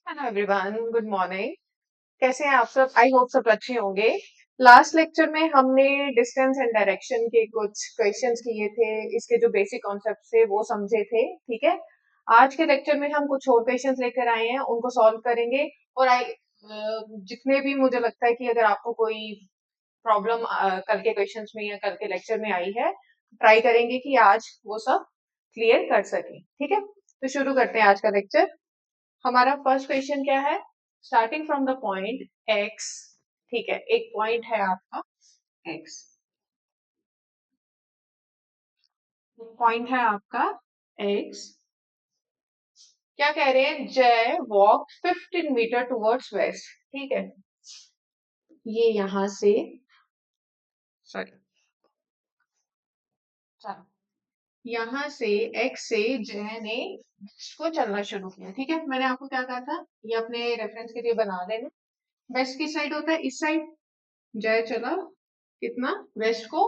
Hello everyone, good morning. कैसे हैं आप सब? आई होप सब अच्छे होंगे। लास्ट लेक्चर में हमने डिस्टेंस एंड डायरेक्शन के कुछ क्वेश्चंस किए थे, इसके जो बेसिक कॉन्सेप्ट थे वो समझे थे। ठीक है, आज के लेक्चर में हम कुछ और क्वेश्चंस लेकर आए हैं, उनको सॉल्व करेंगे। और जितने भी मुझे लगता है कि अगर आपको कोई प्रॉब्लम कल के क्वेश्चंस में या कल के लेक्चर में आई है, ट्राई करेंगे कि आज वो सब क्लियर कर सकें। ठीक है, तो शुरू करते हैं आज का लेक्चर। हमारा फर्स्ट क्वेश्चन क्या है? Starting from the point x. ठीक है, एक पॉइंट है आपका एक्स, पॉइंट है आपका एक्स। क्या कह रहे हैं? जय वॉक 15 मीटर टुवर्ड्स वेस्ट। ठीक है, ये यहां से, सॉरी, यहां से एक्स से जय ने को चलना शुरू किया। ठीक है, मैंने आपको क्या कहा था, ये अपने रेफरेंस के लिए बना लेना। वेस्ट की साइड होता है, इस साइड। जय चला कितना? वेस्ट को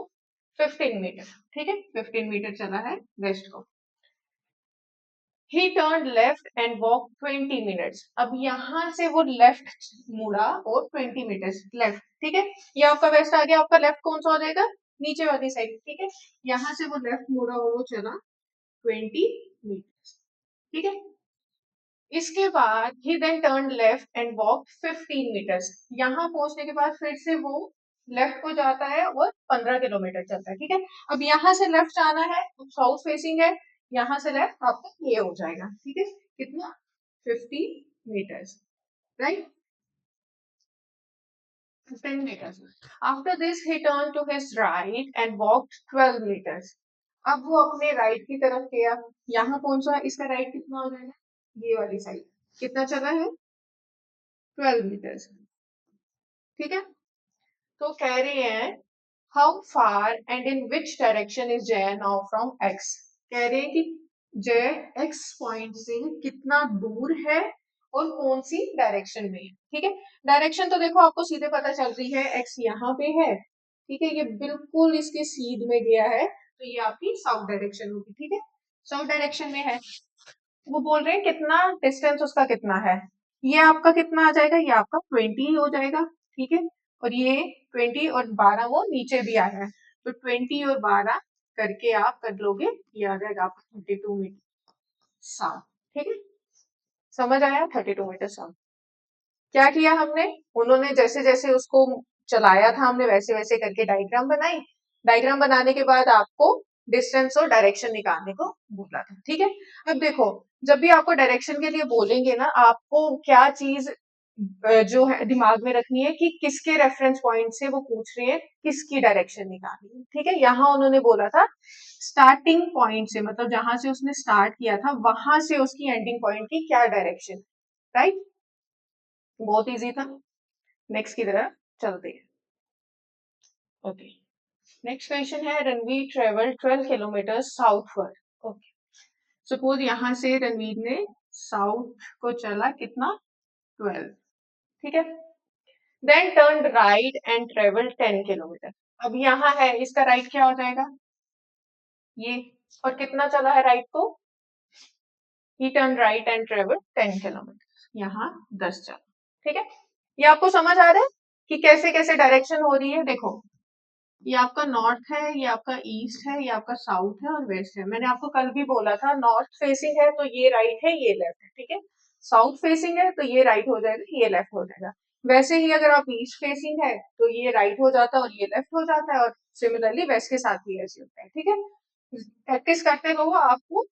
15 मीटर। ठीक है, 15 मीटर चला है वेस्ट को। ही turn left and walk 20 minutes. अब यहां से वो लेफ्ट मुड़ा और 20 मिनट्स लेफ्ट। ठीक है, ये आपका वेस्ट आ गया, आपका लेफ्ट कौन सा हो जाएगा? नीचे वाली साइड। ठीक है, यहां से वो लेफ्ट मुड़ा और वो चला 20 मीटर। ठीक है, इसके बाद ही then turn left and walk 15 meters. यहाँ पहुंचने के बाद फिर से वो लेफ्ट को जाता है और 15 किलोमीटर चलता है। ठीक है, अब यहाँ से लेफ्ट जाना है, साउथ फेसिंग है, यहाँ से लेफ्ट आपका ये हो जाएगा। ठीक है, कितना? 50 metres, right? 10 meters. After this, he turned to his right and walked 12 meters. अब वो अपने राइट की तरफ गया, यहाँ पहुंचा, इसका राइट कितना हो जाएगा? ये वाली साइड। कितना चला है? 12 मीटर्स। ठीक है, तो कह रहे हैं how far and in which direction is जय नाउ फ्रॉम एक्स। कह रहे हैं कि जय एक्स पॉइंट से कितना दूर है और कौन सी डायरेक्शन में है। ठीक है, डायरेक्शन तो देखो आपको सीधे पता चल रही है, एक्स यहाँ पे है। ठीक है, ये बिल्कुल इसके सीध में गया है, तो ये आपकी साउथ डायरेक्शन होगी। ठीक है, साउथ डायरेक्शन में है। वो बोल रहे हैं कितना डिस्टेंस उसका कितना है। ये आपका कितना आ जाएगा? ये आपका 20 हो जाएगा। ठीक है, और ये 20 और 12 वो नीचे भी आ रहा है, तो 20 और 12 करके आप कर लोगे, ये आ जाएगा आपका 32 मीटर साउथ। ठीक है, समझ आया? 32 मीटर साउथ। क्या किया हमने? उन्होंने जैसे जैसे उसको चलाया था, हमने वैसे वैसे करके डायग्राम बनाई। डायग्राम बनाने के बाद आपको डिस्टेंस और डायरेक्शन निकालने को बोला था। ठीक है, अब देखो, जब भी आपको डायरेक्शन के लिए बोलेंगे ना, आपको क्या चीज जो है दिमाग में रखनी है कि किसके रेफरेंस पॉइंट से वो पूछ रहे हैं, किसकी डायरेक्शन निकालनी है। ठीक है, यहाँ उन्होंने बोला था स्टार्टिंग पॉइंट से, मतलब जहां से उसने स्टार्ट किया था वहां से उसकी एंडिंग पॉइंट की क्या डायरेक्शन। राइट, बहुत इजी था। नेक्स्ट की तरफ चलते हैं। ओके, नेक्स्ट क्वेश्चन है Ranveer travel 12 kilometre southward. Okay, suppose यहां से रणवीर ने साउथ को चला कितना? 12। ठीक है, then turn right and travel 10 kilometre. अब यहाँ है, इसका राइट क्या हो जाएगा? ये। और कितना चला है राइट को? ही turn right and travel 10 kilometre, यहाँ 10 चला। ठीक है, ये आपको समझ आ रहा है कि कैसे कैसे डायरेक्शन हो रही है? देखो, ये आपका नॉर्थ है, ये आपका ईस्ट है, ये आपका साउथ है और वेस्ट है। मैंने आपको कल भी बोला था, नॉर्थ फेसिंग है तो ये राइट है, ये लेफ्ट है। ठीक है, साउथ फेसिंग है तो ये राइट हो जाएगा, ये लेफ्ट हो जाएगा। वैसे ही अगर आप ईस्ट फेसिंग है तो ये राइट हो जाता है और ये लेफ्ट हो जाता है, और सिमिलरली वेस्ट के साथ भी ऐसे होता है। ठीक है, प्रैक्टिस करते रहो, आपको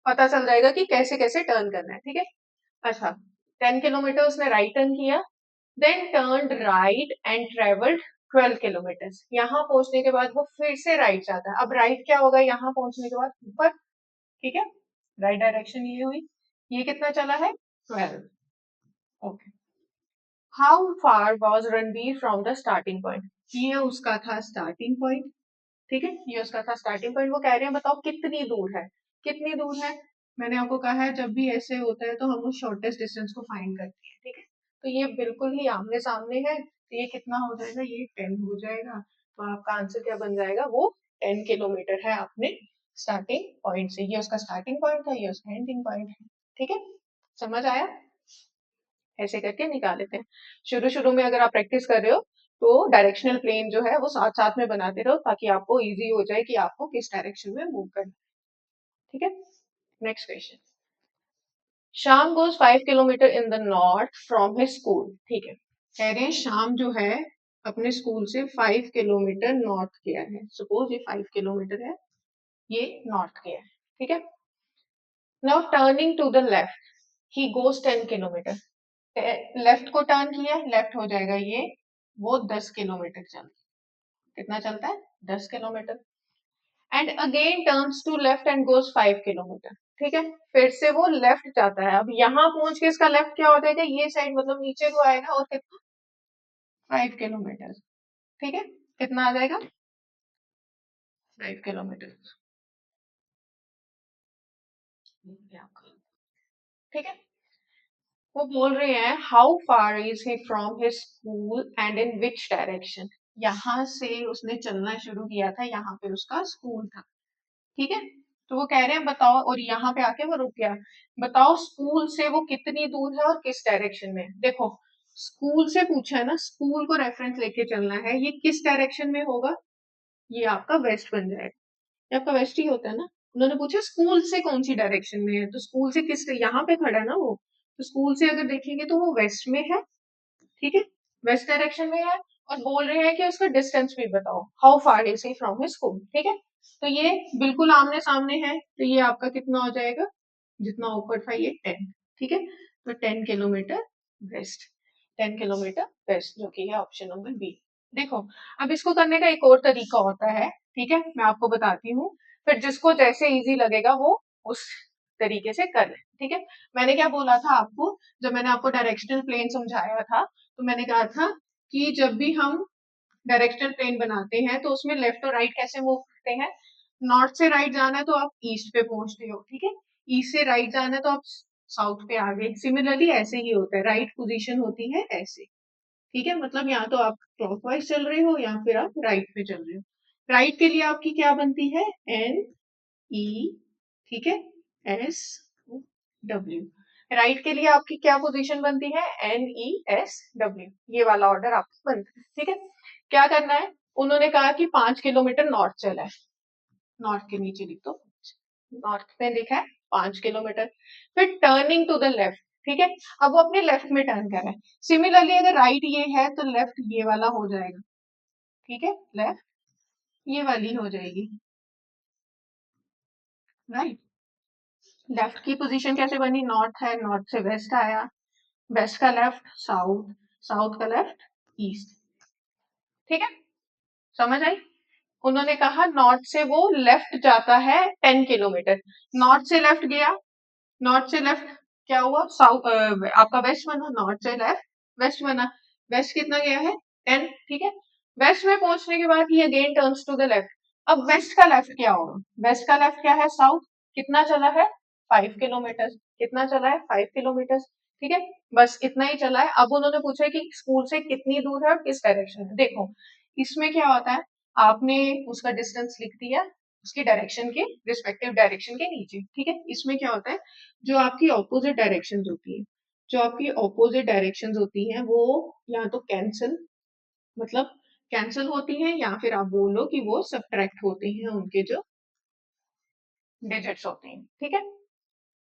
पता चल जाएगा कि कैसे कैसे टर्न करना है। ठीक है, अच्छा, 10 किलोमीटर उसने राइट टर्न किया, then turned right and travelled 12 kilometre. यहाँ पहुंचने के बाद वो फिर से राइट जाता है। अब राइट क्या होगा यहाँ पहुंचने के बाद? ऊपर। ठीक है, राइट डायरेक्शन ये हुई। ये कितना चला है? 12। Okay, how far was Ranbir from the starting point. ये उसका था स्टार्टिंग पॉइंट। ठीक है, ये उसका था स्टार्टिंग पॉइंट। वो कह रहे हैं बताओ कितनी दूर है, कितनी दूर है। मैंने आपको कहा है जब भी ऐसे होता है तो हम उस शॉर्टेस्ट डिस्टेंस को फाइंड करते हैं। ठीक है, तो ये बिल्कुल ही आमने सामने है, तो ये कितना हो जाएगा? ये 10 हो जाएगा। तो आपका आंसर क्या बन जाएगा? वो 10 किलोमीटर है अपने स्टार्टिंग पॉइंट से। ये उसका स्टार्टिंग पॉइंट था, ये उसका एंडिंग पॉइंट है। ठीक है, समझ आया? ऐसे करके निकाल लेते हैं। शुरू शुरू में अगर आप प्रैक्टिस कर रहे हो तो डायरेक्शनल प्लेन जो है वो साथ साथ में बनाते रहो ताकि आपको इजी हो जाए कि आपको किस डायरेक्शन में मूव करना है। ठीक है, next question. Shyam goes 5 kilometre in the north from his school. ठीक है, कह रहे हैं श्याम जो है अपने स्कूल से 5 किलोमीटर नॉर्थ गया है। सपोज ये 5 किलोमीटर है, ये नॉर्थ गया है। ठीक है, now turning to the left he goes 10 kilometre. Left को टर्न किया, लेफ्ट हो जाएगा ये, वो 10 किलोमीटर चलता है। कितना चलता है? 10 kilometre. And again turns to left and goes 5 kilometre. ठीक है, फिर से वो लेफ्ट जाता है। अब यहाँ पहुंच के इसका लेफ्ट क्या हो जाएगा? ये साइड मतलब नीचे को आएगा और कितना? 5 किलोमीटर। ठीक है, कितना आ जाएगा? 5 किलोमीटर। ठीक है, वो बोल रहे हैं how far is he from his school and in which direction. यहाँ से उसने चलना शुरू किया था, यहाँ पे उसका स्कूल था। ठीक है, तो वो कह रहे हैं बताओ, और यहाँ पे आके वो रुक गया। बताओ स्कूल से वो कितनी दूर है और किस डायरेक्शन में। देखो, स्कूल से पूछा है ना, स्कूल को रेफरेंस लेके चलना है। ये किस डायरेक्शन में होगा? ये आपका वेस्ट बन जाएगा। ये आपका वेस्ट ही होता है ना। उन्होंने पूछा स्कूल से कौन सी डायरेक्शन में है, तो स्कूल से किस, यहाँ पे खड़ा है ना वो, तो स्कूल से अगर देखेंगे तो वो वेस्ट में है। ठीक है, वेस्ट डायरेक्शन में है। और बोल रहे हैं कि उसका डिस्टेंस भी बताओ, how far is he from his school. ठीक है, तो ये बिल्कुल आमने सामने है, तो ये आपका कितना हो जाएगा? जितना ऊपर था ये 10। ठीक है, तो 10 किलोमीटर वेस्ट, 10 किलोमीटर वेस्ट, जो कि है ऑप्शन नंबर बी। देखो, अब इसको करने का एक और तरीका होता है। ठीक है, मैं आपको बताती हूँ, फिर जिसको जैसे इजी लगेगा वो उस तरीके से कर ले। ठीक है, मैंने क्या बोला था आपको, जब मैंने आपको डायरेक्शनल प्लेन समझाया था, तो मैंने कहा था कि जब भी हम डायरेक्शनल प्लेन बनाते हैं तो उसमें लेफ्ट और राइट कैसे मूव करते हैं। नॉर्थ से राइट जाना है तो आप ईस्ट पे पहुंचते हो। ठीक है, ईस्ट से राइट जाना है तो आप साउथ पे आ गए। सिमिलरली ऐसे ही होता है, राइट पोजीशन होती है ऐसे। ठीक है, मतलब या तो आप क्लॉकवाइज चल रहे हो या फिर आप राइट पे चल रहे हो। राइट के लिए आपकी क्या बनती है? एन ई, ठीक है, एस डब्ल्यू। राइट के लिए आपकी क्या पोजीशन बनती है? N E S W. ये वाला ऑर्डर आपका बनता है। ठीक है, क्या करना है? उन्होंने कहा कि 5 किलोमीटर नॉर्थ चला है। नॉर्थ के नीचे लिख दो, नॉर्थ में लिखा है 5 किलोमीटर। फिर टर्निंग टू द लेफ्ट। ठीक है, अब वो अपने लेफ्ट में टर्न कर रहा है। सिमिलरली अगर राइट ये है तो लेफ्ट ये वाला हो जाएगा। ठीक है, लेफ्ट ये वाली हो जाएगी। राइट, लेफ्ट की पोजीशन कैसे बनी? नॉर्थ है, नॉर्थ से वेस्ट आया, वेस्ट का लेफ्ट साउथ, साउथ का लेफ्ट ईस्ट। ठीक है, समझ आई? उन्होंने कहा नॉर्थ से वो लेफ्ट जाता है 10 किलोमीटर। नॉर्थ से लेफ्ट गया, नॉर्थ से लेफ्ट क्या हुआ? साउथ, आपका वेस्ट बना। नॉर्थ से लेफ्ट वेस्ट बना। वेस्ट कितना गया है? 10। ठीक है, वेस्ट में पहुंचने के बाद ये again turns to the left. अब वेस्ट का लेफ्ट क्या होगा? वेस्ट का लेफ्ट क्या है? साउथ। कितना चला है? 5 किलोमीटर। कितना चला है? 5 किलोमीटर। ठीक है, बस इतना ही चला है। अब उन्होंने पूछा कि स्कूल से कितनी दूर है और किस डायरेक्शन में। देखो, इसमें क्या होता है, आपने उसका डिस्टेंस लिख दिया उसकी डायरेक्शन के, रिस्पेक्टिव डायरेक्शन के नीचे। ठीक है, इसमें क्या होता है, जो आपकी ऑपोजिट डायरेक्शंस होती है, जो आपकी ऑपोजिट डायरेक्शंस होती हैं वो या तो कैंसिल, मतलब कैंसिल होती हैं, या फिर आप बोलो कि वो सब्ट्रैक्ट होते हैं, उनके जो डिजिट्स होते हैं। ठीक है,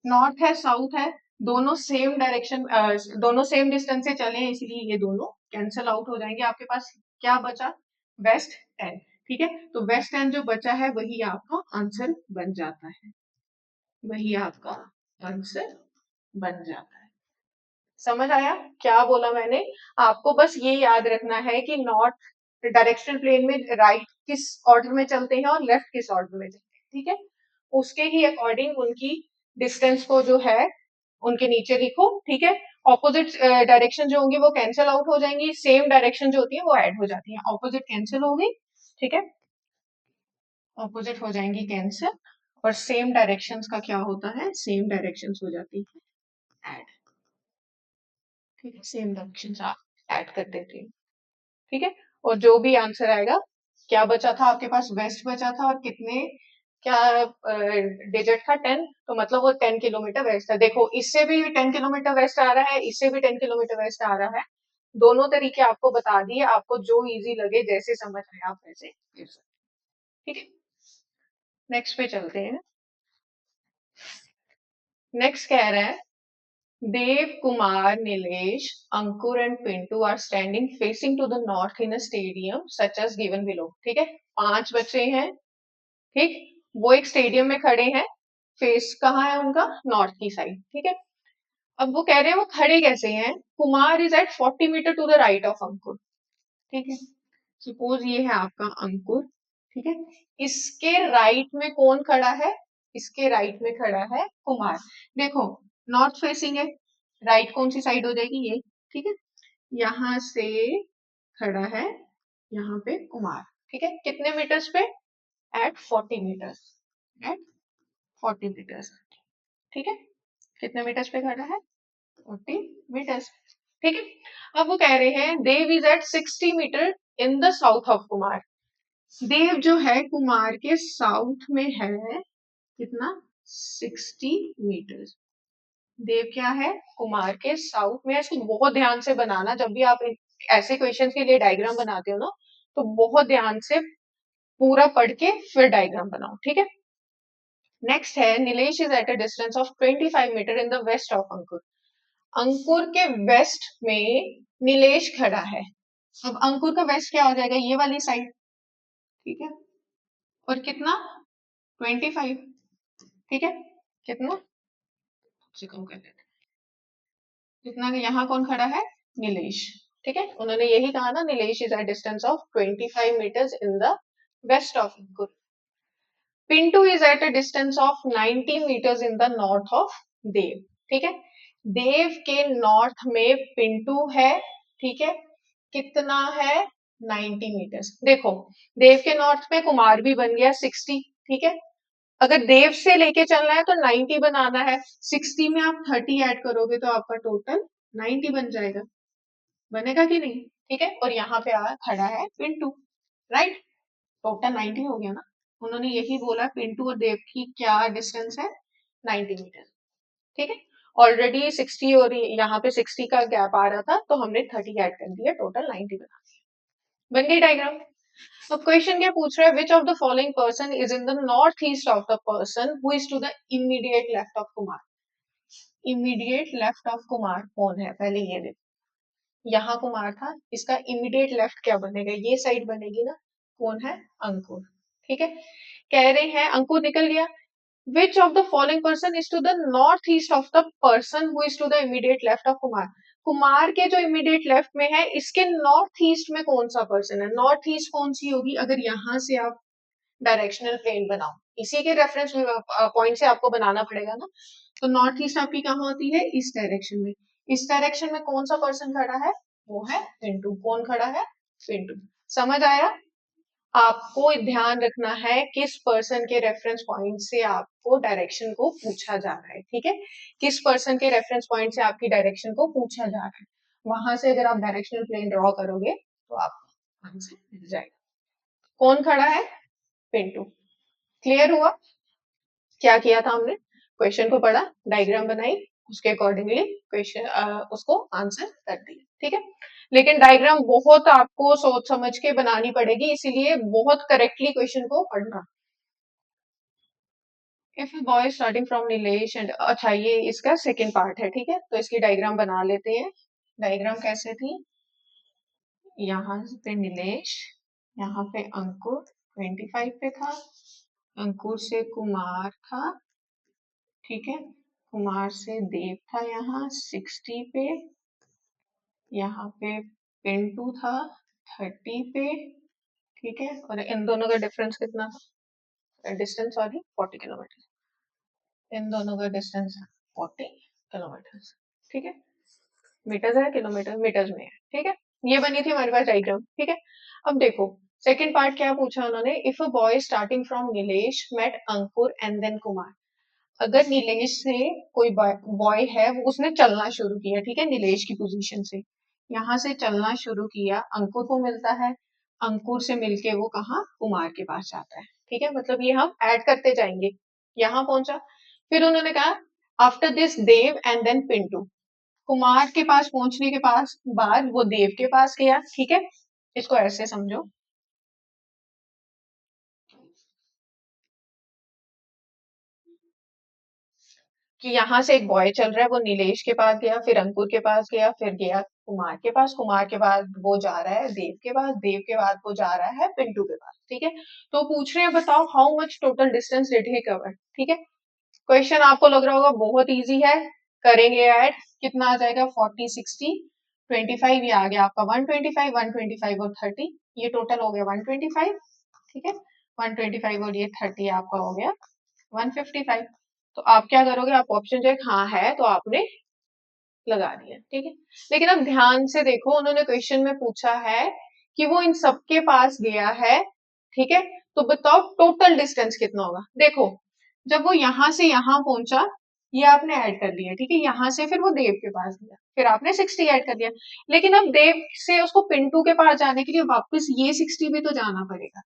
नॉर्थ है, साउथ है, दोनों सेम डायरेक्शन, दोनों सेम डिस्टेंस से चले हैं, इसलिए ये दोनों कैंसिल आउट हो जाएंगे। आपके पास क्या बचा? वेस्ट 10। ठीक है, तो वेस्ट 10 जो बचा है वही आपका आंसर बन जाता है, वही आपका आंसर बन जाता है। समझ आया क्या बोला मैंने? आपको बस ये याद रखना है कि नॉर्थ डायरेक्शन प्लेन में राइट किस ऑर्डर में चलते हैं और लेफ्ट किस ऑर्डर में चलते हैं। ठीक है, उसके ही अकॉर्डिंग उनकी डिस्टेंस को जो है उनके नीचे लिखो। ठीक है, ऑपोजिट डायरेक्शन जो होंगी वो कैंसिल आउट हो जाएंगी, सेम डायरेक्शन जो होती है वो ऐड हो जाती है। ऑपोजिट कैंसिल हो गई। ठीक है, ऑपोजिट हो जाएंगी कैंसिल, और सेम डायरेक्शंस का क्या होता है? सेम डायरेक्शंस हो जाती है ऐड। ठीक है, सेम डायरेक्शंस आप ऐड कर देते हैं। ठीक है, और जो भी आंसर आएगा, क्या बचा था आपके पास? वेस्ट बचा था, और कितने क्या डिजिट था 10, तो मतलब वो 10 किलोमीटर वेस्ट था। देखो इससे भी 10 किलोमीटर वेस्ट आ रहा है, इससे भी 10 किलोमीटर वेस्ट आ रहा है। दोनों तरीके आपको बता दिए, आपको जो इजी लगे जैसे समझ आए आप वैसे कर सकते। ठीक है, नेक्स्ट पे चलते हैं। नेक्स्ट कह रहा है Dev Kumar, Nilesh, Ankur and Pintu are standing facing to the north in a stadium such as given below. ठीक है, 5 बच्चे हैं, ठीक, वो एक स्टेडियम में खड़े हैं, फेस कहाँ है उनका, नॉर्थ की साइड। ठीक है, अब वो कह रहे हैं वो खड़े कैसे हैं। Kumar is at 40 meter to the right of Ankur. ठीक है, सपोज ये है आपका अंकुर। ठीक है, इसके राइट में कौन खड़ा है, इसके राइट में खड़ा है कुमार। देखो नॉर्थ फेसिंग है, राइट कौन सी साइड हो जाएगी, ये। ठीक है, यहां से खड़ा है यहाँ पे कुमार। ठीक है, कितने मीटर्स पे, एट 40 मीटर्स, एट 40 मीटर्स। ठीक है, कितने मीटर्स पे खड़ा है, 40 मीटर्स। ठीक है, अब वो कह रहे हैं Dev is at 60 meter in the south of Kumar. Dev जो है कुमार के साउथ में है, कितना, 60 मीटर। देव क्या है, कुमार के साउथ में है। इसको बहुत ध्यान से बनाना, जब भी आप ऐसे क्वेश्चन के लिए डायग्राम बनाते हो ना, तो बहुत ध्यान से पूरा पढ़ के फिर डायग्राम बनाओ। ठीक है, नेक्स्ट है Nilesh is at a distance of 25 meter in the west of Ankur. Ankur के वेस्ट में नीलेश खड़ा है। अब अंकुर का वेस्ट क्या हो जाएगा, ये वाली साइड। ठीक है, और कितना, 25। ठीक है, कितना से कम कर लेते, कितना, यहाँ कौन खड़ा है, नीलेश। ठीक है, उन्होंने यही कहा ना, Nilesh is at distance of 25 meters in the west of Ankur. Pintu is at a distance of 90 meters in the north of Dev. ठीक है, देव के नॉर्थ में पिंटू है। ठीक है, कितना है, 90 मीटर्स। देखो देव के नॉर्थ में कुमार भी बन गया 60। ठीक है, अगर देव से लेके चलना है तो 90 बनाना है, 60 में आप 30 ऐड करोगे तो आपका टोटल 90 बन जाएगा। बनेगा कि नहीं। ठीक है, और यहाँ पे आ खड़ा है पिंटू, राइट, टोटल 90 हो गया ना। उन्होंने यही बोला पिंटू और देव की क्या डिस्टेंस है, 90 मीटर। ठीक है, ऑलरेडी 60 और यहाँ पे 60 का गैप आ रहा था, तो हमने 30 ऐड कर दिया, टोटल 90 बना दिया। बन गई डायग्राम। तो क्वेश्चन क्या पूछ रहा है, which of the following person is in the north east of the person who is to the immediate left of Kumar. Immediate left of Kumar कौन है, पहले ये देखो, यहाँ कुमार था, इसका इमीडिएट लेफ्ट क्या बनेगा, ये साइड बनेगी ना, कौन है, अंकुर। ठीक है, कह रहे हैं अंकुर निकल गया। Which of the following person is to the northeast of the person who is to the immediate left of Kumar. Kumar के जो इमीडिएट लेफ्ट में है, इसके नॉर्थ ईस्ट में कौन सा पर्सन है, नॉर्थ ईस्ट कौन सी होगी, अगर यहाँ से आप डायरेक्शनल प्लेन बनाओ, इसी के रेफरेंस पॉइंट से आपको बनाना पड़ेगा ना। तो नॉर्थ ईस्ट आपकी कहाँ होती है, इस डायरेक्शन में। इस डायरेक्शन में कौन सा पर्सन खड़ा है, वो है पिंटू। कौन खड़ा है, पिंटू। समझ आया। आपको ध्यान रखना है किस पर्सन के रेफरेंस पॉइंट से आपको डायरेक्शन को पूछा जा रहा है। ठीक है, किस पर्सन के रेफरेंस पॉइंट से आपकी डायरेक्शन को पूछा जा रहा है, वहां से अगर आप डायरेक्शनल प्लेन ड्रॉ करोगे तो आपको आंसर मिल जाएगा। कौन खड़ा है, पिंटू। क्लियर हुआ, क्या किया था हमने, क्वेश्चन को पढ़ा, डायग्राम बनाई, उसके अकॉर्डिंगली क्वेश्चन उसको आंसर कर दिया। ठीक है, लेकिन डायग्राम बहुत आपको सोच समझ के बनानी पड़ेगी, इसीलिए बहुत करेक्टली क्वेश्चन को पढ़ना। If boy starting from Nilesh and, अच्छा ये इसका सेकंड पार्ट है। ठीक है, तो इसकी डायग्राम बना लेते हैं। डायग्राम कैसे थी, यहाँ पे नीलेश, यहाँ पे अंकुर 25 पे था, अंकुर से कुमार था। ठीक है, कुमार से देव था यहाँ 60 पे, यहाँ पे पिंटू था 30 पे। ठीक है, और इन दोनों का डिफरेंस कितना था, डिस्टेंस सॉरी 40 किलोमीटर, इन दोनों का डिस्टेंस 40 किलोमीटर। ठीक है, मीटर्स है, किलोमीटर मीटर्स में है। ठीक है, ये बनी थी हमारे पास डायग्राम। ठीक है, अब देखो सेकंड पार्ट क्या पूछा उन्होंने, if a boy starting from Nilesh met Ankur and then Kumar. अगर नीलेश से कोई बॉय है, वो उसने चलना शुरू किया, ठीक है, नीलेश की पोजीशन से यहाँ से चलना शुरू किया, अंकुर को मिलता है, अंकुर से मिलके वो कहा, कुमार के पास जाता है। ठीक है, मतलब ये हम ऐड करते जाएंगे। यहाँ पहुंचा, फिर उन्होंने कहा after this Dev and then Pintu, Kumar के पास पहुंचने के पास बाद वो देव के पास गया, ठीक है, इसको ऐसे समझो कि यहाँ से एक बॉय चल रहा है, वो नीलेश के पास गया, फिर अंकुर के पास गया, फिर गया कुमार के पास, कुमार के बाद वो जा रहा है देव के पास, देव के बाद वो जा रहा है पिंटू के पास, ठीक है। तो पूछ रहे हैं बताओ how much total distance did he cover, ठीक है। क्वेश्चन आपको लग रहा होगा बहुत इजी है, करेंगे ऐड, कितना आ जाएगा 40 60 25, ये आ गया आपका 125, 125 और 30, ये टोटल हो गया 125, ठीक है। 125 और ये 30 आपका हो गया 155। तो आप क्या करोगे, आप ऑप्शन चेक हाँ है तो आपने लगा दिया, ठीक है। लेकिन अब ध्यान से देखो, उन्होंने क्वेश्चन में पूछा है कि वो इन सबके पास गया है, ठीक है, तो बताओ टोटल डिस्टेंस कितना होगा। देखो जब वो यहां से यहां पहुंचा, ये आपने ऐड कर दिया, ठीक है, यहां से फिर वो देव के पास गया, फिर आपने 60 ऐड कर दिया, लेकिन अब देव से उसको पिंटू के पास जाने के लिए वापस ये 60 भी तो जाना पड़ेगा,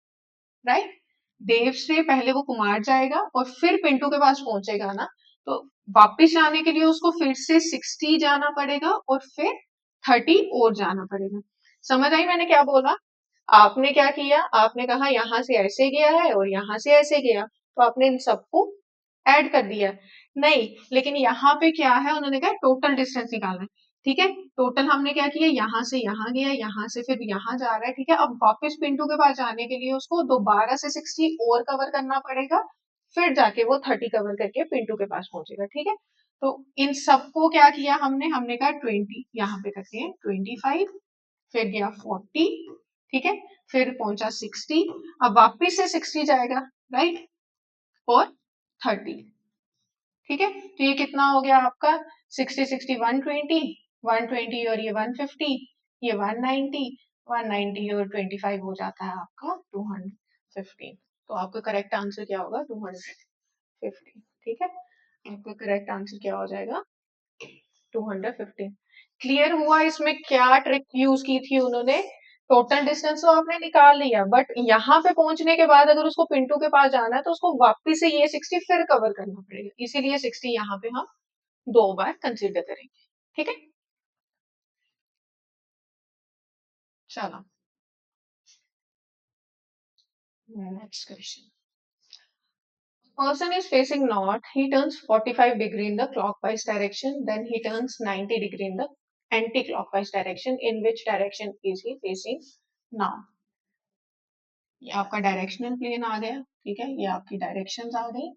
राइट। देव से पहले वो कुमार जाएगा और फिर पिंटू के पास पहुंचेगा ना, तो वापिस जाने के लिए उसको फिर से 60 जाना पड़ेगा और फिर 30 और जाना पड़ेगा। समझ आई मैंने क्या बोला। आपने क्या किया, आपने कहा यहाँ से ऐसे गया है और यहाँ से ऐसे गया, तो आपने इन सबको ऐड कर दिया। नहीं, लेकिन यहाँ पे क्या है, उन्होंने कहा टोटल डिस्टेंस निकालना है, ठीक है। टोटल हमने क्या किया, यहाँ से यहाँ गया, यहाँ से फिर यहाँ जा रहा है, ठीक है। अब वापस पिंटू के पास जाने के लिए उसको दोबारा से 60 और कवर करना पड़ेगा, फिर जाके वो 30 कवर करके पिंटू के पास पहुंचेगा, ठीक है। तो इन सबको क्या किया हमने, हमने कहा 20, यहाँ पे करते हैं 25, फिर गया 40, ठीक है, फिर पहुंचा 60, अब वापिस से 60 जाएगा, राइट, और 30, ठीक है। तो ये कितना हो गया आपका 60 60 120, 120 और ये 150, ये 190, 190 और 25 हो जाता है आपका 215। तो आपका करेक्ट आंसर क्या होगा 215, ठीक है। आपका करेक्ट आंसर क्या हो जाएगा 215। क्लियर हुआ इसमें क्या ट्रिक यूज की थी उन्होंने। टोटल डिस्टेंस तो आपने निकाल लिया, बट यहाँ पे पहुंचने के बाद अगर उसको पिंटू के पास जाना है तो उसको वापिस से ये 60 फिर कवर करना पड़ेगा, इसीलिए 60 यहाँ पे हम 2 बार कंसिडर करेंगे, ठीक है। चलो next question. Person is facing north, he turns 45 degree in the clockwise direction, then he turns 90 degree in the anti-clockwise direction. In which direction is he facing now? ये आपका डायरेक्शनल प्लेन आ गया, ठीक है, ये आपकी डायरेक्शंस आ गई।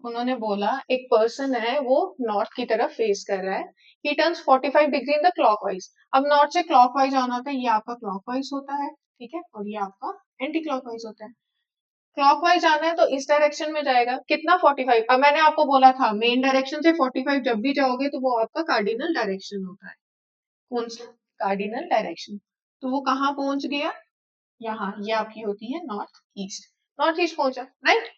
उन्होंने बोला एक पर्सन है वो नॉर्थ की तरफ फेस कर रहा है, ही turns 45 degree in the clockwise. अब नॉर्थ से क्लॉकवाइज आना होता है, ये आपका क्लॉकवाइज होता है, ठीक है, और ये आपका एंटी क्लॉकवाइज होता है। क्लॉकवाइज आना है तो इस डायरेक्शन में जाएगा, कितना 45। अब मैंने आपको बोला था मेन डायरेक्शन से 45 जब भी जाओगे तो वो आपका कार्डिनल डायरेक्शन होता है। कौन सा कार्डिनल डायरेक्शन। तो वो कहाँ पहुंच गया, यहाँ, ये आपकी होती है नॉर्थ ईस्ट, नॉर्थ ईस्ट पहुंचा, right.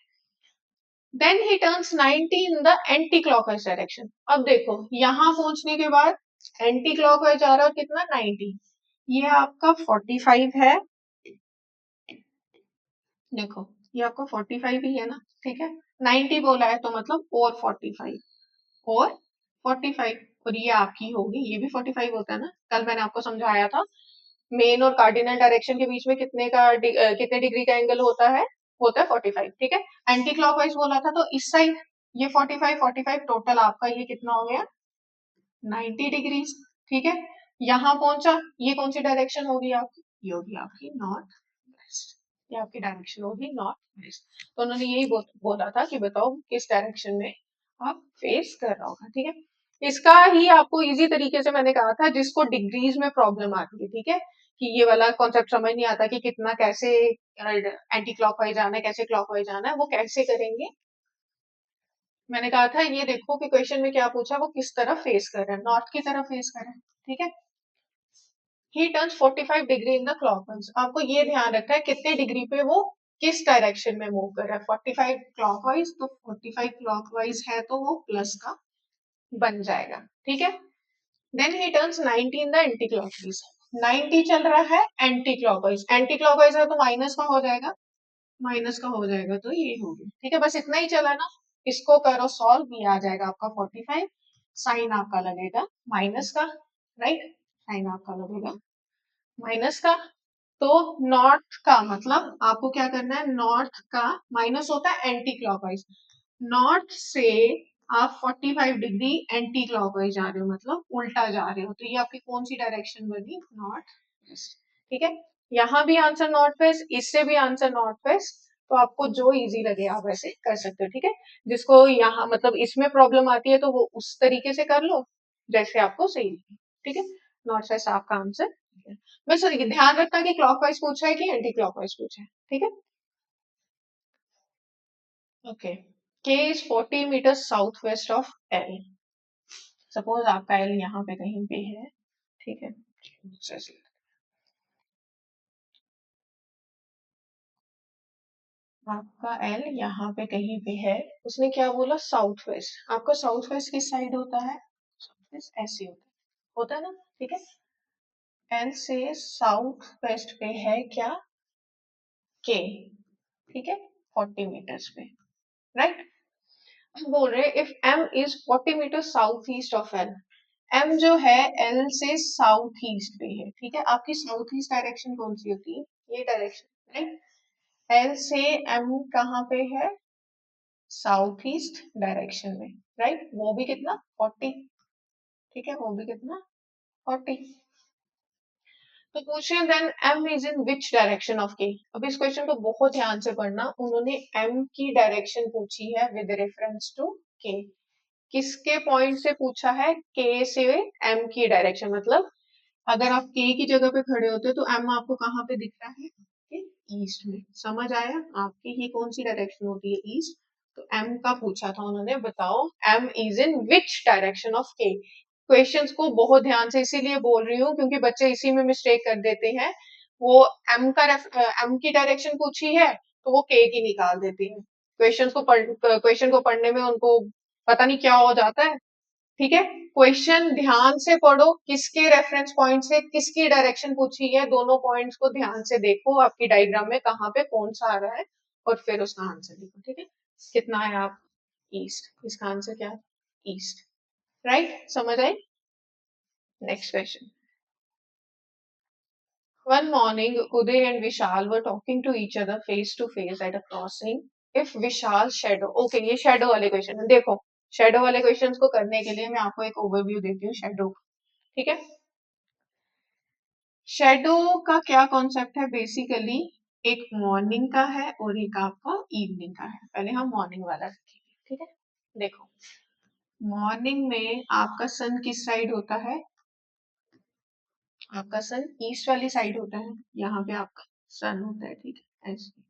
Then he turns 90 in the anti clockwise direction. अब देखो यहाँ पहुंचने के बाद एंटी क्लॉकवाइज आ रहा है, कितना 90, ये आपका 45 है, देखो ये आपका 45 ही है ना, ठीक है, 90 बोला है तो मतलब और 45 और 45, और ये आपकी होगी, ये भी 45 होता है ना, कल मैंने आपको समझाया था मेन और कार्डिनल डायरेक्शन के बीच में कितने डिग्री का एंगल होता है 45, ठीक है। एंटी क्लॉकवाइज बोला था तो इस साइड ये 45 45 टोटल आपका ये कितना हो गया 90 डिग्री, ठीक है। यहाँ पहुंचा, ये कौन सी डायरेक्शन होगी आपकी, ये होगी आपकी नॉर्थ वेस्ट, ये आपकी डायरेक्शन होगी नॉर्थ वेस्ट। तो उन्होंने यही बोला था कि बताओ किस डायरेक्शन में आप फेस कर रहा होगा, ठीक है। इसका ही आपको इजी तरीके से मैंने कहा था, जिसको डिग्रीज में प्रॉब्लम आती है, ठीक है, कि ये वाला कॉन्सेप्ट समझ नहीं आता कि कितना कैसे एंटी क्लॉकवाइज आना है, कैसे क्लॉकवाइज आना है, वो कैसे करेंगे। मैंने कहा था ये देखो कि क्वेश्चन में क्या पूछा, वो किस तरफ फेस कर रहा है, नॉर्थ की तरफ फेस कर रहा है, ठीक है। ही turns 45 degree in the clockwise, आपको ये ध्यान रखना है कितने डिग्री पे वो किस डायरेक्शन में मूव कर रहा है। 45 क्लॉकवाइज, तो 45 क्लॉकवाइज है तो वो प्लस का बन जाएगा, ठीक है। Then he turns 90 in the anti clockwise, 90 चल रहा है एंटी क्लॉकवाइज, एंटी क्लॉकवाइज है तो माइनस का हो जाएगा, माइनस का हो जाएगा तो ये हो गया, ठीक है। बस इतना ही चला ना, इसको करो सॉल्व, ये आ जाएगा आपका 45, साइन आपका लगेगा माइनस का, राइट, साइन आपका लगेगा माइनस का। तो नॉर्थ का मतलब आपको क्या करना है, नॉर्थ का माइनस होता है एंटी क्लॉकवाइज, नॉर्थ से आप 45 डिग्री एंटी क्लॉकवाइज जा रहे हो, मतलब उल्टा जा रहे हो, तो ये आपकी कौन सी डायरेक्शन बनी, नॉर्थ वेस्ट, ठीक है। यहाँ भी आंसर नॉर्थ वेस्ट, इससे भी आंसर नॉर्थ वेस्ट, तो आपको जो इजी लगे आप वैसे कर सकते हो, ठीक है। जिसको यहाँ मतलब इसमें प्रॉब्लम आती है तो वो उस तरीके से कर लो जैसे आपको सही लगे, ठीक है। नॉर्थ वेस्ट आपका आंसर। बस ध्यान रखना कि क्लॉकवाइज पूछा है कि एंटी क्लॉकवाइज पूछा है, ठीक है। Okay, K is 40 metre south west of L. Suppose आपका एल यहाँ पे कहीं पे है, ठीक है, आपका एल यहाँ पे कहीं पे है, उसने क्या बोला साउथ वेस्ट, आपका साउथ वेस्ट किस साइड होता है, साउथ वेस्ट ऐसे होता है ना, ठीक है। एल से साउथ वेस्ट पे है क्या, के, ठीक है, 40 मीटर्स पे, राइट। बोल रहे if M is 40 metre south east of L, M जो है एल से साउथ ईस्ट पे है, ठीक है। आपकी साउथ ईस्ट डायरेक्शन कौन सी होती है, ये डायरेक्शन, राइट। एल से एम कहाँ पे है, साउथ ईस्ट डायरेक्शन में, राइट, वो भी कितना 40, ठीक है, वो भी कितना 40। तो question then M is in which direction of K. अब इस क्वेश्चन को बहुत ध्यान से पढ़ना, उन्होंने एम की डायरेक्शन पूछी है विद रेफरेंस टू के, किसके पॉइंट से पूछा है, के से एम की डायरेक्शन, मतलब अगर आप के की जगह पे खड़े होते तो एम आपको कहाँ पे दिख रहा है, ईस्ट में, समझ आया, आपकी ही कौन सी डायरेक्शन होती है, ईस्ट। तो एम का पूछा था उन्होंने, बताओ M is in which direction of K. Questions को बहुत ध्यान से इसीलिए बोल रही हूँ क्योंकि बच्चे इसी में मिस्टेक कर देते हैं, वो एम की डायरेक्शन पूछी है तो वो के की निकाल देते हैं, क्वेश्चन को पढ़ने में उनको पता नहीं क्या हो जाता है, ठीक है। क्वेश्चन ध्यान से पढ़ो, किसके रेफरेंस पॉइंट से किसकी डायरेक्शन पूछी है, दोनों पॉइंट्स को ध्यान से देखो आपकी डायग्राम में कहाँ पे कौन सा आ रहा है, और फिर उसका आंसर लिखो, ठीक है। कितना है आप, ईस्ट, इसका आंसर क्या है, ईस्ट, राइट, समझ आई। Next question, one morning Uday and Vishal were talking to each other face to face at a crossing. If Vishal shadow, okay, ये shadow वाले क्वेश्चन है, देखो शेडो वाले क्वेश्चंस को करने के लिए मैं आपको एक ओवरव्यू देती हूँ शेडो, ठीक है। शेडो का क्या कॉन्सेप्ट है, बेसिकली एक मॉर्निंग का है और एक आपका इवनिंग का है। पहले हम मॉर्निंग वाला रखेंगे, ठीक है। देखो मॉर्निंग में आपका सन किस साइड होता है, आपका सन ईस्ट वाली साइड होता है, यहाँ पे आपका सन होता है, ठीक है, ऐसे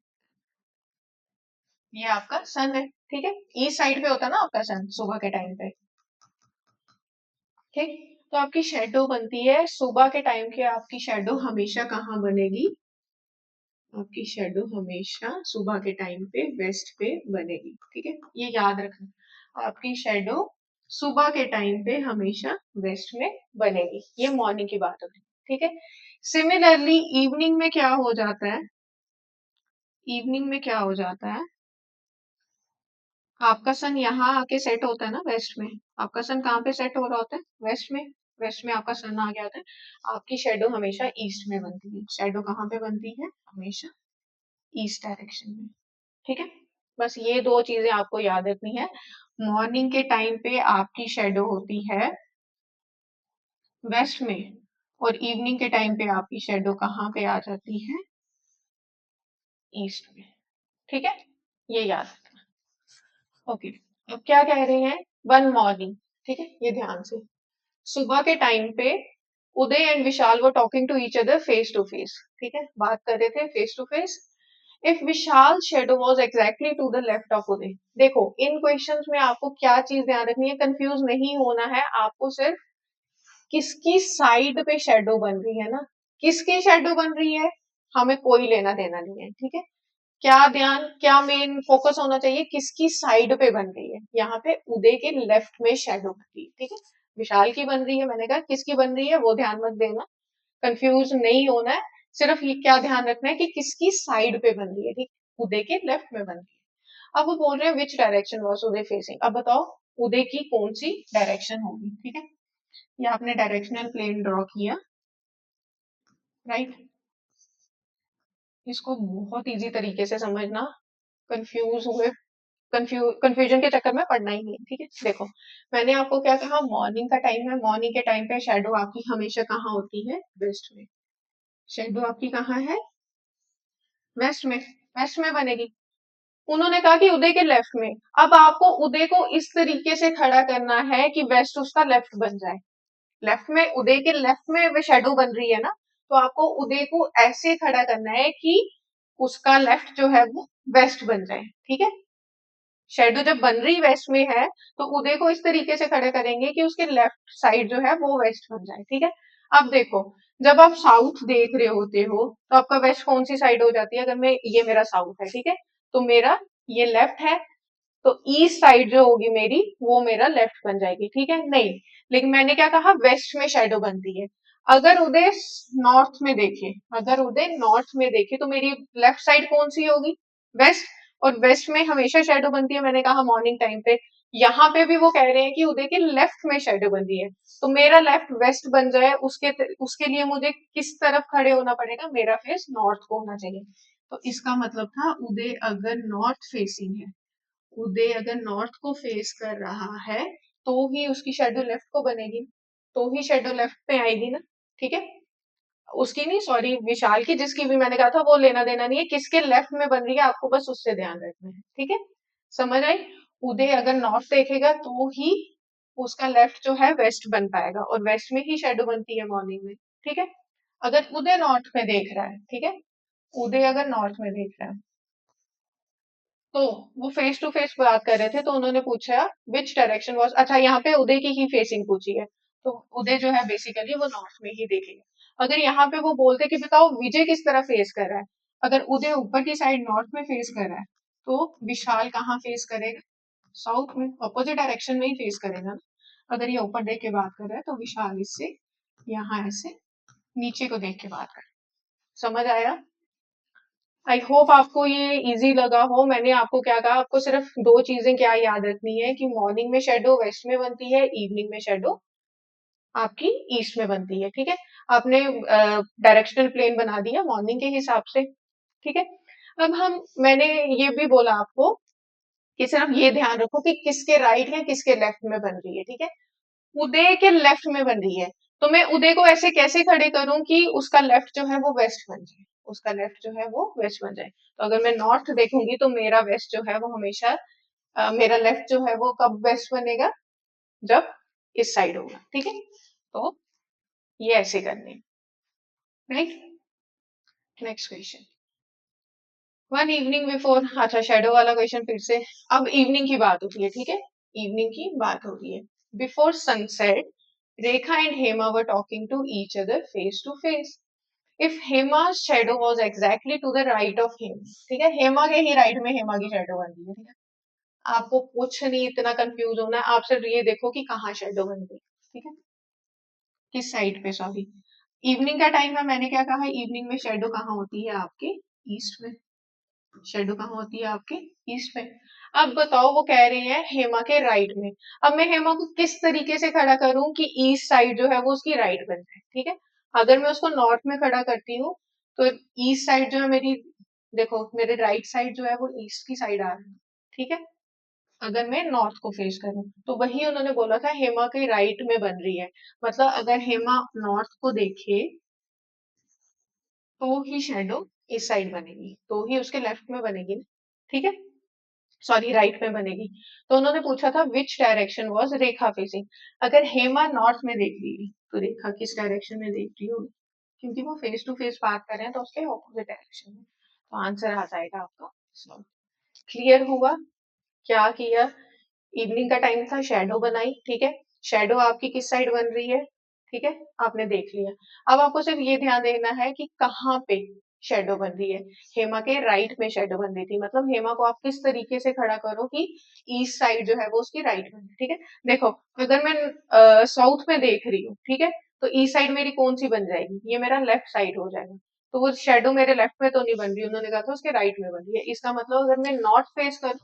ये आपका सन है, ठीक है, ईस्ट साइड पे होता है ना आपका सन सुबह के टाइम पे, ठीक। तो आपकी शेडो बनती है सुबह के टाइम की, आपकी शेडो हमेशा कहाँ बनेगी, आपकी शेडो हमेशा सुबह के टाइम पे वेस्ट पे बनेगी, ठीक है, ये याद रखना, आपकी शेडो सुबह के टाइम पे हमेशा वेस्ट में बनेगी, ये मॉर्निंग की बात होगी, ठीक है। सिमिलरली इवनिंग में क्या हो जाता है, इवनिंग में क्या हो जाता है, आपका सन यहाँ आके सेट होता है ना वेस्ट में, आपका सन कहाँ पे सेट हो रहा होता है, वेस्ट में, वेस्ट में आपका सन आ गया होता है, आपकी शेडो हमेशा ईस्ट में बनती है, शेडो कहाँ पे बनती है, हमेशा ईस्ट डायरेक्शन में, ठीक है। बस ये दो चीजें आपको याद रखनी है, मॉर्निंग के टाइम पे आपकी शेडो होती है वेस्ट में, और इवनिंग के टाइम पे आपकी शेडो कहाँ पे आ जाती है, ईस्ट में, ठीक है, ये याद रखना। ओके, अब क्या कह रहे हैं, वन मॉर्निंग, ठीक है, ये ध्यान से, सुबह के टाइम पे उदय and Vishal were talking to each other face to face, ठीक है, बात कर रहे थे face to face. If Vishal shadow was exactly to the left of Uday, देखो इन क्वेश्चंस में आपको क्या चीज ध्यान रखनी है, कंफ्यूज नहीं होना है आपको, सिर्फ किसकी साइड पे शेडो बन रही है ना, किसकी शेडो बन रही है, हमें कोई लेना देना नहीं है, ठीक है। क्या ध्यान, क्या मेन फोकस होना चाहिए, किसकी साइड पे बन रही है, यहाँ पे उदय के लेफ्ट में शेडो बन रही है, ठीक है। विशाल की बन रही है, मैंने कहा किसकी बन रही है वो ध्यान मत देना, कंफ्यूज नहीं होना है, सिर्फ ये क्या ध्यान रखना है कि किसकी साइड पे बन रही है, ठीक। उदय के लेफ्ट में बनती है। अब वो बोल रहे हैं which direction was Uday facing. अब बताओ उदय की कौन सी डायरेक्शन होगी। ठीक है, ये आपने डायरेक्शनल प्लेन ड्रॉ किया, राइट। इसको बहुत इजी तरीके से समझना, कंफ्यूज हुए कंफ्यूजन के चक्कर में पढ़ना ही नहीं है। ठीक है, देखो मैंने आपको क्या कहा, मॉर्निंग का टाइम है, मॉर्निंग के टाइम पे शेडो आपकी हमेशा कहाँ होती है, वेस्ट में। शेडो आपकी कहाँ है, वेस्ट में, वेस्ट में बनेगी। उन्होंने कहा कि उदय के लेफ्ट में। अब आपको उदय को इस तरीके से खड़ा करना है कि वेस्ट उसका लेफ्ट बन जाए। लेफ्ट में, उदय के लेफ्ट में वो शेडो बन रही है ना, तो आपको उदय को ऐसे खड़ा करना है कि उसका लेफ्ट जो है वो वेस्ट बन जाए। ठीक है, शेडो जब बन रही वेस्ट में है तो उदय को इस तरीके से खड़े करेंगे कि उसके लेफ्ट साइड जो है वो वेस्ट बन जाए। ठीक है, अब देखो जब आप साउथ देख रहे होते हो तो आपका वेस्ट कौन सी साइड हो जाती है, अगर मैं, ये मेरा साउथ है, ठीक है, तो मेरा ये लेफ्ट है, तो ईस्ट साइड जो होगी मेरी वो मेरा लेफ्ट बन जाएगी। ठीक है, नहीं, लेकिन मैंने क्या कहा, वेस्ट में शेडो बनती है। अगर उदय नॉर्थ में देखे, अगर उदय नॉर्थ में देखे तो मेरी लेफ्ट साइड कौन सी होगी, वेस्ट। और वेस्ट में हमेशा शेडो बनती है, मैंने कहा मॉर्निंग टाइम पे। यहाँ पे भी वो कह रहे हैं कि उदय के लेफ्ट में शेडो बन रही है, तो मेरा लेफ्ट वेस्ट बन जाए उसके लिए मुझे किस तरफ खड़े होना पड़ेगा, मेरा फेस नॉर्थ को होना चाहिए। तो इसका मतलब था उदय अगर नॉर्थ फेसिंग है, उदय अगर नॉर्थ को फेस कर रहा है तो ही उसकी शेडो लेफ्ट को बनेगी, तो ही शेडो लेफ्ट पे आएगी ना। ठीक है, उसकी नहीं, सॉरी, विशाल की, जिसकी भी मैंने कहा था वो लेना देना नहीं है, किसके लेफ्ट में बन रही है आपको बस उससे ध्यान रखना है। ठीक है, समझ आई। उदय अगर नॉर्थ देखेगा तो ही उसका लेफ्ट जो है वेस्ट बन पाएगा, और वेस्ट में ही शेडो बनती है मॉर्निंग में। ठीक है, अगर उदय नॉर्थ में देख रहा है, ठीक है, उदय अगर नॉर्थ में देख रहा है तो वो फेस टू फेस बात कर रहे थे, तो उन्होंने पूछा विच डायरेक्शन वॉज, अच्छा यहाँ पे उदय की ही फेसिंग पूछी है, तो उदय जो है बेसिकली वो नॉर्थ में ही देखेगा। अगर यहाँ पे वो बोलते कि बताओ विजय किस तरह फेस कर रहा है, अगर उदय ऊपर की साइड नॉर्थ में फेस कर रहा है तो विशाल कहाँ फेस करेगा, साउथ में, अपोजिट डायरेक्शन में ही फेस करेगा ना। अगर ये ऊपर देख के बात कर रहा है तो विशाल इससे यहाँ ऐसे नीचे को देख के बात कर रहा है। समझ आया। आई होप आपको ये इजी लगा हो। मैंने आपको क्या कहा, आपको सिर्फ दो चीजें क्या याद रखनी है कि मॉर्निंग में शेडो वेस्ट में बनती है, इवनिंग में शेडो आपकी ईस्ट में बनती है। ठीक है, आपने डायरेक्शनल प्लेन बना दिया मॉर्निंग के हिसाब से। ठीक है, अब हम, मैंने ये भी बोला आपको कि सिर्फ ये ध्यान रखो कि किसके राइट है किसके लेफ्ट में बन रही है। ठीक है, उदय के लेफ्ट में बन रही है, तो मैं उदय को ऐसे कैसे खड़े करूं कि उसका लेफ्ट जो है वो वेस्ट बन जाए, उसका लेफ्ट जो है वो वेस्ट बन जाए। तो अगर मैं नॉर्थ देखूंगी तो मेरा वेस्ट जो है वो हमेशा मेरा लेफ्ट जो है वो कब वेस्ट बनेगा, जब इस साइड होगा। ठीक है, तो ये ऐसे करने, right. Next question, one evening before, अच्छा शेडो वाला क्वेश्चन फिर से। अब इवनिंग की बात होती है, ठीक है, इवनिंग की बात होती है। Before sunset Rekha and Hema were talking to each other face to face. If Hema shadow was exactly to the right of him, ठीक है, हेमा के ही राइट में हेमा की शेडो बन रही है। ठीक है, आपको कुछ नहीं इतना कंफ्यूज होना है, आप सिर्फ ये देखो कि कहाँ शेडो बन रही है। ठीक है, किस साइड पे, सॉरी, इवनिंग का टाइम है, मैंने क्या कहा, इवनिंग में शेडो कहाँ होती है आपके, ईस्ट में। शेडो कहाँ होती है आपके, ईस्ट में। अब बताओ वो कह रहे हैं हेमा के राइट में। अब मैं हेमा को किस तरीके से खड़ा करूं कि ईस्ट साइड जो है वो उसकी राइट बन जाए। ठीक है, अगर मैं उसको नॉर्थ में खड़ा करती हूँ तो ईस्ट साइड जो है मेरी, देखो मेरे राइट साइड जो है वो ईस्ट की साइड आ रही है। ठीक है, अगर मैं नॉर्थ को फेस करूं तो वही उन्होंने बोला था हेमा के राइट में बन रही है, मतलब अगर हेमा नॉर्थ को देखे तो ही शेडो इस साइड बनेगी, तो ही उसके लेफ्ट में बनेगी ना। ठीक है, सॉरी राइट में बनेगी। तो उन्होंने पूछा था which direction was Rekha facing. अगर हेमा नॉर्थ में देख रही है तो रेखा किस डायरेक्शन में देख रही होगी, क्योंकि वो फेस टू फेस बात कर रहे हैं तो उसके ऑपोजिट डायरेक्शन में। तो आंसर आ जाएगा आपका। क्लियर हुआ क्या किया, इवनिंग का टाइम था, शेडो बनाई। ठीक है, शेडो आपकी किस साइड बन रही है, ठीक है, आपने देख लिया। अब आपको सिर्फ ये ध्यान देना है कि कहाँ पे शेडो बन रही है। हेमा के राइट में शेडो बन रही थी, मतलब हेमा को आप किस तरीके से खड़ा करो कि ईस्ट साइड जो है वो उसकी राइट में। ठीक है, देखो अगर मैं साउथ में देख रही हूँ, ठीक है, तो ईस्ट साइड मेरी कौन सी बन जाएगी, ये मेरा लेफ्ट साइड हो जाएगा। तो वो शेडो मेरे लेफ्ट में तो नहीं बन रही, उन्होंने कहा था उसके राइट में बन रही है। इसका मतलब अगर मैं नॉर्थ फेस करूँ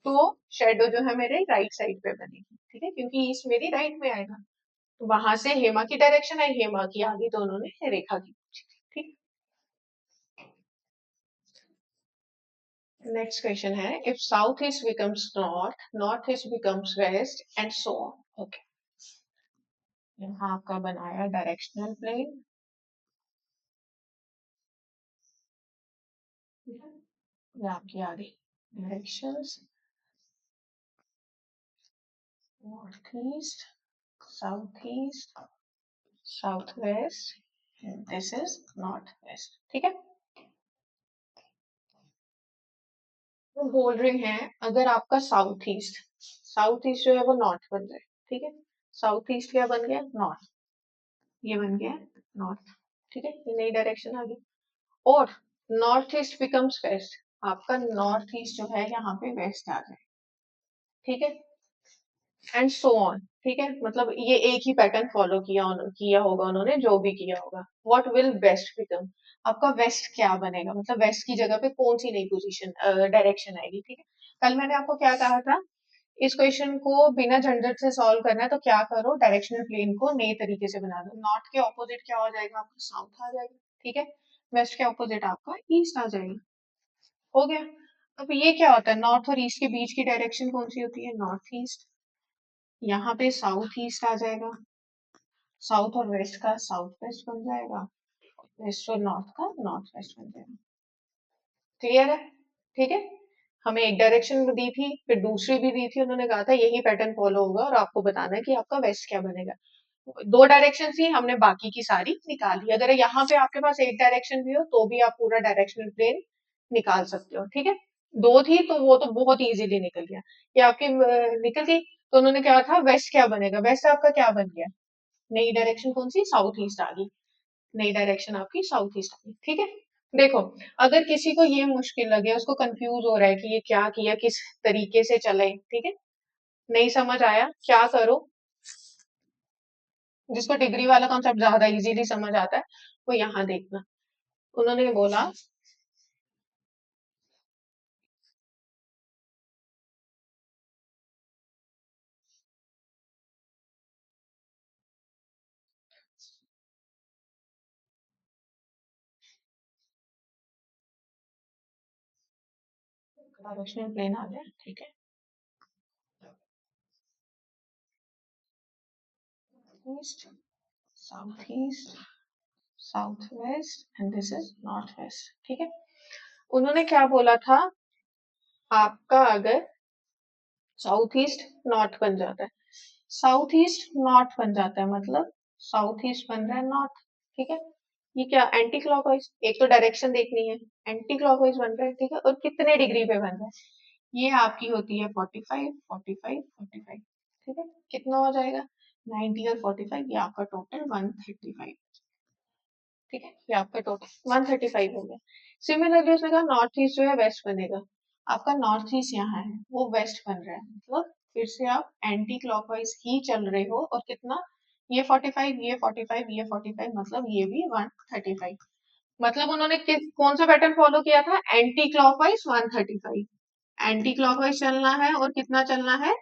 तो शेडो जो है मेरे राइट साइड पे बनेगी, ठीक है, क्योंकि ईस्ट मेरी राइट में आएगा। तो वहां से हेमा की डायरेक्शन आई, हेमा की आगे तो उन्होंने रेखा की पूछी थी, ठीक। नेक्स्ट क्वेश्चन है, if south east becomes north, north east becomes west and so on. Okay, यहाँ आपका बनाया डायरेक्शनल प्लेन, ये आपकी आ गई directions, north east, south east, south west, this is north west, ठीक है। वो बोल रहे हैं अगर आपका साउथ ईस्ट, साउथ ईस्ट जो है वो नॉर्थ बन जाए, ठीक है, साउथ ईस्ट क्या बन गया, नॉर्थ, ये बन गया नॉर्थ, ठीक है, ये नई डायरेक्शन आ गई। और नॉर्थ ईस्ट बिकम्स वेस्ट, आपका नॉर्थ ईस्ट जो है यहाँ पे वेस्ट आ जाए, ठीक है, एंड सो ऑन, ठीक है, मतलब ये एक ही पैटर्न फॉलो किया होगा उन्होंने, जो भी किया होगा। व्हाट विल वेस्ट बिकम, आपका वेस्ट क्या बनेगा, मतलब वेस्ट की जगह पे कौन सी नई पोजीशन डायरेक्शन आएगी, ठीक है। कल मैंने आपको क्या कहा था, इस क्वेश्चन को बिना झंझट से सॉल्व करना है तो क्या करो, डायरेक्शनल प्लेन को नए तरीके से बना दो। नॉर्थ के ऑपोजिट क्या हो जाएगा, आपका साउथ आ जाएगा, ठीक है, वेस्ट के ऑपोजिट आपका ईस्ट आ जाएगा, हो गया। अब ये क्या होता है, नॉर्थ और ईस्ट के बीच की डायरेक्शन कौन सी होती है, नॉर्थ ईस्ट, यहाँ पे साउथ ईस्ट आ जाएगा, साउथ और वेस्ट का साउथ वेस्ट बन जाएगा, वेस्ट और नॉर्थ का नॉर्थ वेस्ट बन जाएगा, क्लियर है, ठीक है। हमें एक डायरेक्शन दी थी, फिर दूसरी भी दी थी, उन्होंने कहा था यही पैटर्न फॉलो होगा और आपको बताना है कि आपका वेस्ट क्या बनेगा। दो डायरेक्शन थी, हमने बाकी की सारी निकाली। अगर यहाँ पे आपके पास एक डायरेक्शन भी हो तो भी आप पूरा डायरेक्शनल प्लेन निकाल सकते हो, ठीक है। दो थी तो वो तो बहुत इजीली निकल गया, ये आपकी निकल गई। तो उन्होंने कहा था वेस्ट क्या बनेगा, वेस्ट आपका क्या बन गया, नई डायरेक्शन कौन सी, साउथ ईस्ट आ गई, नई डायरेक्शन आपकी साउथ ईस्ट आ गई, ठीक है। देखो, अगर किसी को ये मुश्किल लगे, उसको कंफ्यूज हो रहा है कि ये क्या किया, किस तरीके से चले, ठीक है, नहीं समझ आया, क्या करो, जिसको डिग्री वाला कॉन्सेप्ट ज्यादा इजीली समझ आता है वो यहाँ देखना। उन्होंने बोला डायरेक्शनल प्लेन आ गया, ठीक है, east, south east, south waste and this is north west, ठीक है। उन्होंने क्या बोला था, आपका अगर साउथ ईस्ट नॉर्थ बन जाता है, साउथ ईस्ट नॉर्थ बन जाता है, मतलब साउथ ईस्ट बन रहा है नॉर्थ, ठीक है। ये क्या एंटी क्लॉकवाइज, एक तो डायरेक्शन देखनी है, एंटी क्लॉकवाइज बन रहा है, ठीक है, और कितने डिग्री पे बन रहा है, ये आपकी होती है 45 45 45, ठीक है, कितना हो जाएगा 90 और 45, ये आपका टोटल 135, ठीक है, ये आपका टोटल 135 हो गया। सिमिलरली उसने कहा नॉर्थ ईस्ट जो है वेस्ट बनेगा, आपका नॉर्थ ईस्ट यहाँ है, वो वेस्ट बन रहा है, मतलब फिर से आप एंटी क्लॉकवाइज ही चल रहे हो, और कितना, ये 45, ये 45, ये 45, मतलब ये भी 135, मतलब उन्होंने कौन सा पैटर्न फॉलो किया था, एंटी क्लॉकवाइज 135, एंटी क्लॉकवाइज चलना है और कितना चलना है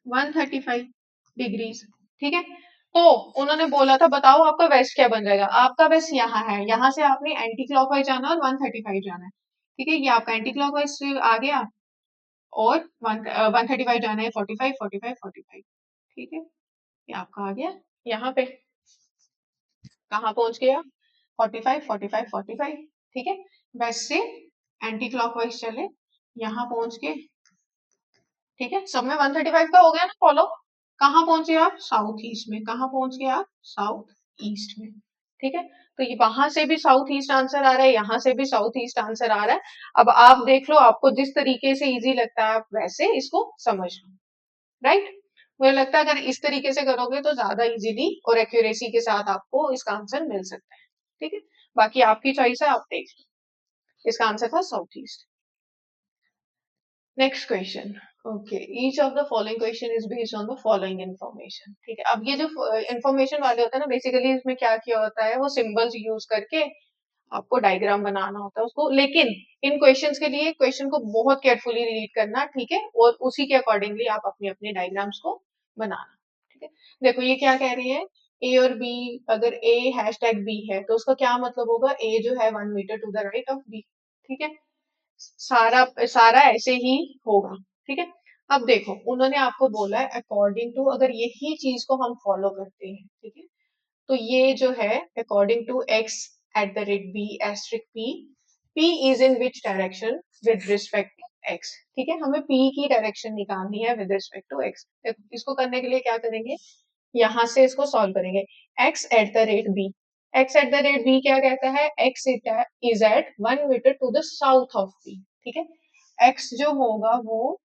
135 डिग्रीज, ठीक है। तो उन्होंने बोला था बताओ आपका वेस्ट क्या बन जाएगा, आपका वेस्ट यहाँ है, यहाँ से आपने एंटी क्लॉकवाइज जाना और 135 जाना है, ठीक है, ये आपका एंटी क्लॉकवाइज आ गया, और 135 जाना है, 45 45 45, ठीक है, ये आपका आ गया यहाँ पे, कहाँ पहुंच गया 45 45 45, ठीक है, वेस्ट से एंटी क्लॉकवाइज चले, यहाँ पहुंच के, ठीक है, सब में 135 का हो गया ना फॉलो, कहाँ पहुंचे आप साउथ ईस्ट में, कहाँ पहुंच गए आप साउथ ईस्ट में, ठीक है। तो ये वहां से भी साउथ ईस्ट आंसर आ रहा है, यहाँ से भी साउथ ईस्ट आंसर आ रहा है। अब आप देख लो, आपको जिस तरीके से इजी लगता है आप वैसे इसको समझ लो, राइट। मुझे लगता है अगर इस तरीके से करोगे तो ज्यादा इजीली और एक्यूरेसी के साथ आपको इसका आंसर मिल सकता है, ठीक है, बाकी आपकी चॉइस है, आप देख लो, इसका आंसर था south east. Next question, okay, each of the following question is based on the following information, ठीक है। अब ये जो इन्फॉर्मेशन वाले होते हैं ना, बेसिकली इसमें क्या किया होता है, वो सिंबल्स यूज करके आपको डायग्राम बनाना होता है उसको, लेकिन इन क्वेश्चंस के लिए क्वेश्चन को बहुत केयरफुली रीड करना, ठीक है, और उसी के अकॉर्डिंगली आप अपने अपने डायग्राम्स को बनाना, ठीक है। देखो ये क्या कह रही है, ए और बी, अगर ए हैशटैग बी है तो उसका क्या मतलब होगा, ए जो है 1 metre to the right of B, ठीक है, सारा सारा ऐसे ही होगा, ठीक है। अब देखो उन्होंने आपको बोला है अकॉर्डिंग टू, अगर यही चीज को हम फॉलो करते हैं, ठीक है, तो ये जो है according to X at the rate B asterisk P, P is in which direction with respect to X, ठीक है, हमें पी की डायरेक्शन निकालनी है विद रिस्पेक्ट टू एक्स। इसको करने के लिए क्या करेंगे, यहां से इसको सॉल्व करेंगे, X at the rate B, X at the rate B क्या कहता है, X is at 1 metre to the south of B, ठीक है, एक्स जो होगा वो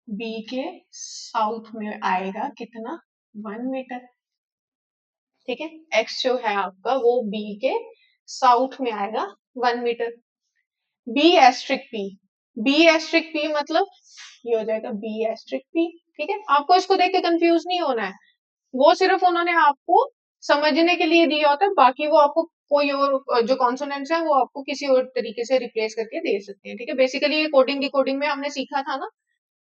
बी के साउथ में आएगा, कितना, 1 मीटर, ठीक है, एक्स जो है आपका वो बी के साउथ में आएगा 1 metre, B asterisk P, B asterisk P मतलब ये हो जाएगा बी एस्ट्रिक पी, ठीक है, आपको इसको देख के कंफ्यूज नहीं होना है, वो सिर्फ उन्होंने आपको समझने के लिए दिया होता है, बाकी वो आपको कोई और जो कॉन्सोनेंट्स है वो आपको किसी और तरीके से रिप्लेस करके दे सकते हैं, ठीक है, बेसिकली ये कोडिंग डिकोडिंग में हमने सीखा था ना,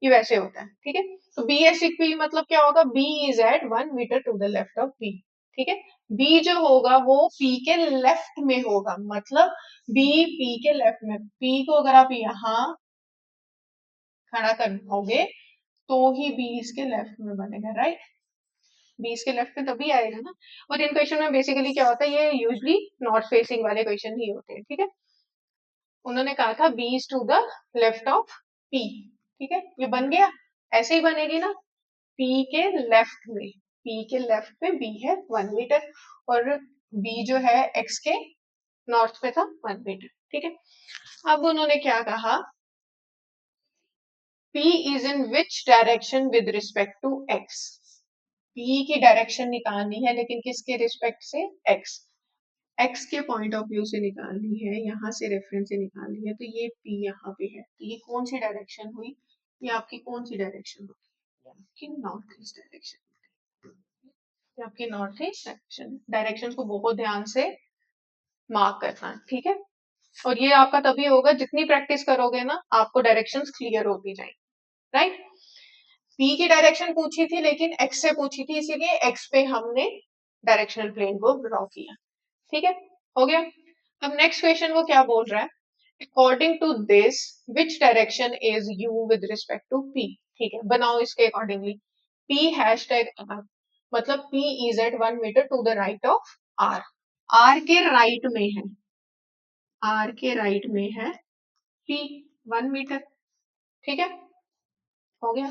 ये वैसे होता है, ठीक है। तो बी एस्ट्रिक पी मतलब क्या होगा, B is at 1 metre to the left of B, ठीक है, बी जो होगा वो पी के लेफ्ट में होगा, मतलब बी पी के लेफ्ट में, पी को अगर आप यहाँ खड़ा करोगे तो ही बी इसके लेफ्ट में बनेगा, राइट, बी इसके लेफ्ट में तभी आएगा ना, और इन क्वेश्चन में बेसिकली क्या होता है, ये यूजली नॉर्थ फेसिंग वाले क्वेश्चन ही होते हैं, ठीक है, उन्होंने कहा था B is to the left of P, ठीक है, ये बन गया, ऐसे ही बनेगी ना, पी के लेफ्ट में, पी के लेफ्ट में बी है 1 मीटर, और बी जो है एक्स के नॉर्थ में था 1 मीटर, ठीक है। अब उन्होंने क्या कहा, P is in which direction with respect to x, P की डायरेक्शन निकालनी है लेकिन किसके रिस्पेक्ट से, x, x के पॉइंट ऑफ व्यू से निकालनी है, यहाँ से रेफरेंस से निकालनी है, तो ये P यहाँ पे है, तो ये कौन सी डायरेक्शन हुई, ये आपकी कौन सी डायरेक्शन होगी, आपकी नॉर्थ ईस्ट डायरेक्शन, ये आपकी नॉर्थ ईस्ट डायरेक्शन, डायरेक्शन को बहुत ध्यान से मार्क करना है, ठीक है, और ये आपका तभी होगा जितनी प्रैक्टिस करोगे ना आपको डायरेक्शंस क्लियर होती जाएंगी, राइट। पी की डायरेक्शन पूछी थी लेकिन एक्स से पूछी थी, इसीलिए एक्स पे हमने डायरेक्शनल प्लेन को ड्रॉ किया, ठीक है, हो गया। अब नेक्स्ट क्वेश्चन वो क्या बोल रहा है, according to this which direction is U with respect to P, ठीक है, बनाओ इसके accordingly, P hash tag R, मतलब P is at 1 metre to the right of R, R के राइट में है, आर के राइट में है पी 1 मीटर, ठीक है, हो गया,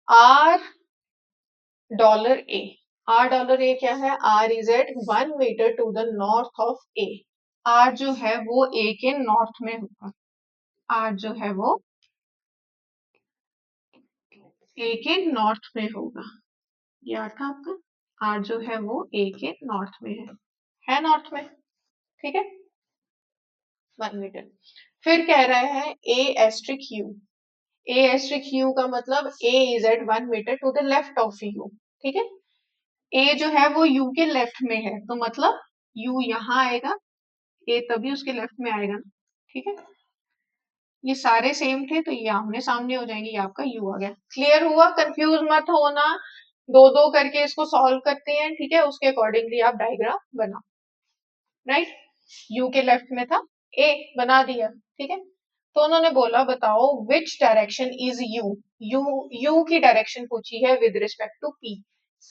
R dollar A, R dollar A क्या है, R is at 1 metre to the north of A, R जो है वो ए के नॉर्थ में होगा, आर जो है वो ए के नॉर्थ में होगा, ये आर था आपका, आर जो है वो ए के नॉर्थ में है नॉर्थ में, ठीक है, 1 मीटर, फिर कह रहा है A asterisk U, A asterisk U का मतलब A is at 1 metre to the left of U, ठीक है, ए जो है वो यू के लेफ्ट में है, तो मतलब यू यहाँ आएगा, ए तभी उसके लेफ्ट में आएगा ना, ठीक है, ये सारे सेम थे तो ये आमने सामने हो जाएंगे, ये आपका यू आ गया, क्लियर हुआ, कंफ्यूज मत होना, दो दो करके इसको सॉल्व करते हैं, ठीक है, उसके अकॉर्डिंगली आप डायग्राम बनाओ, राइट, यू के लेफ्ट में था, ए बना दिया, ठीक है, तो उन्होंने बोला बताओ which direction is U, U U की डायरेक्शन पूछी है with respect to P,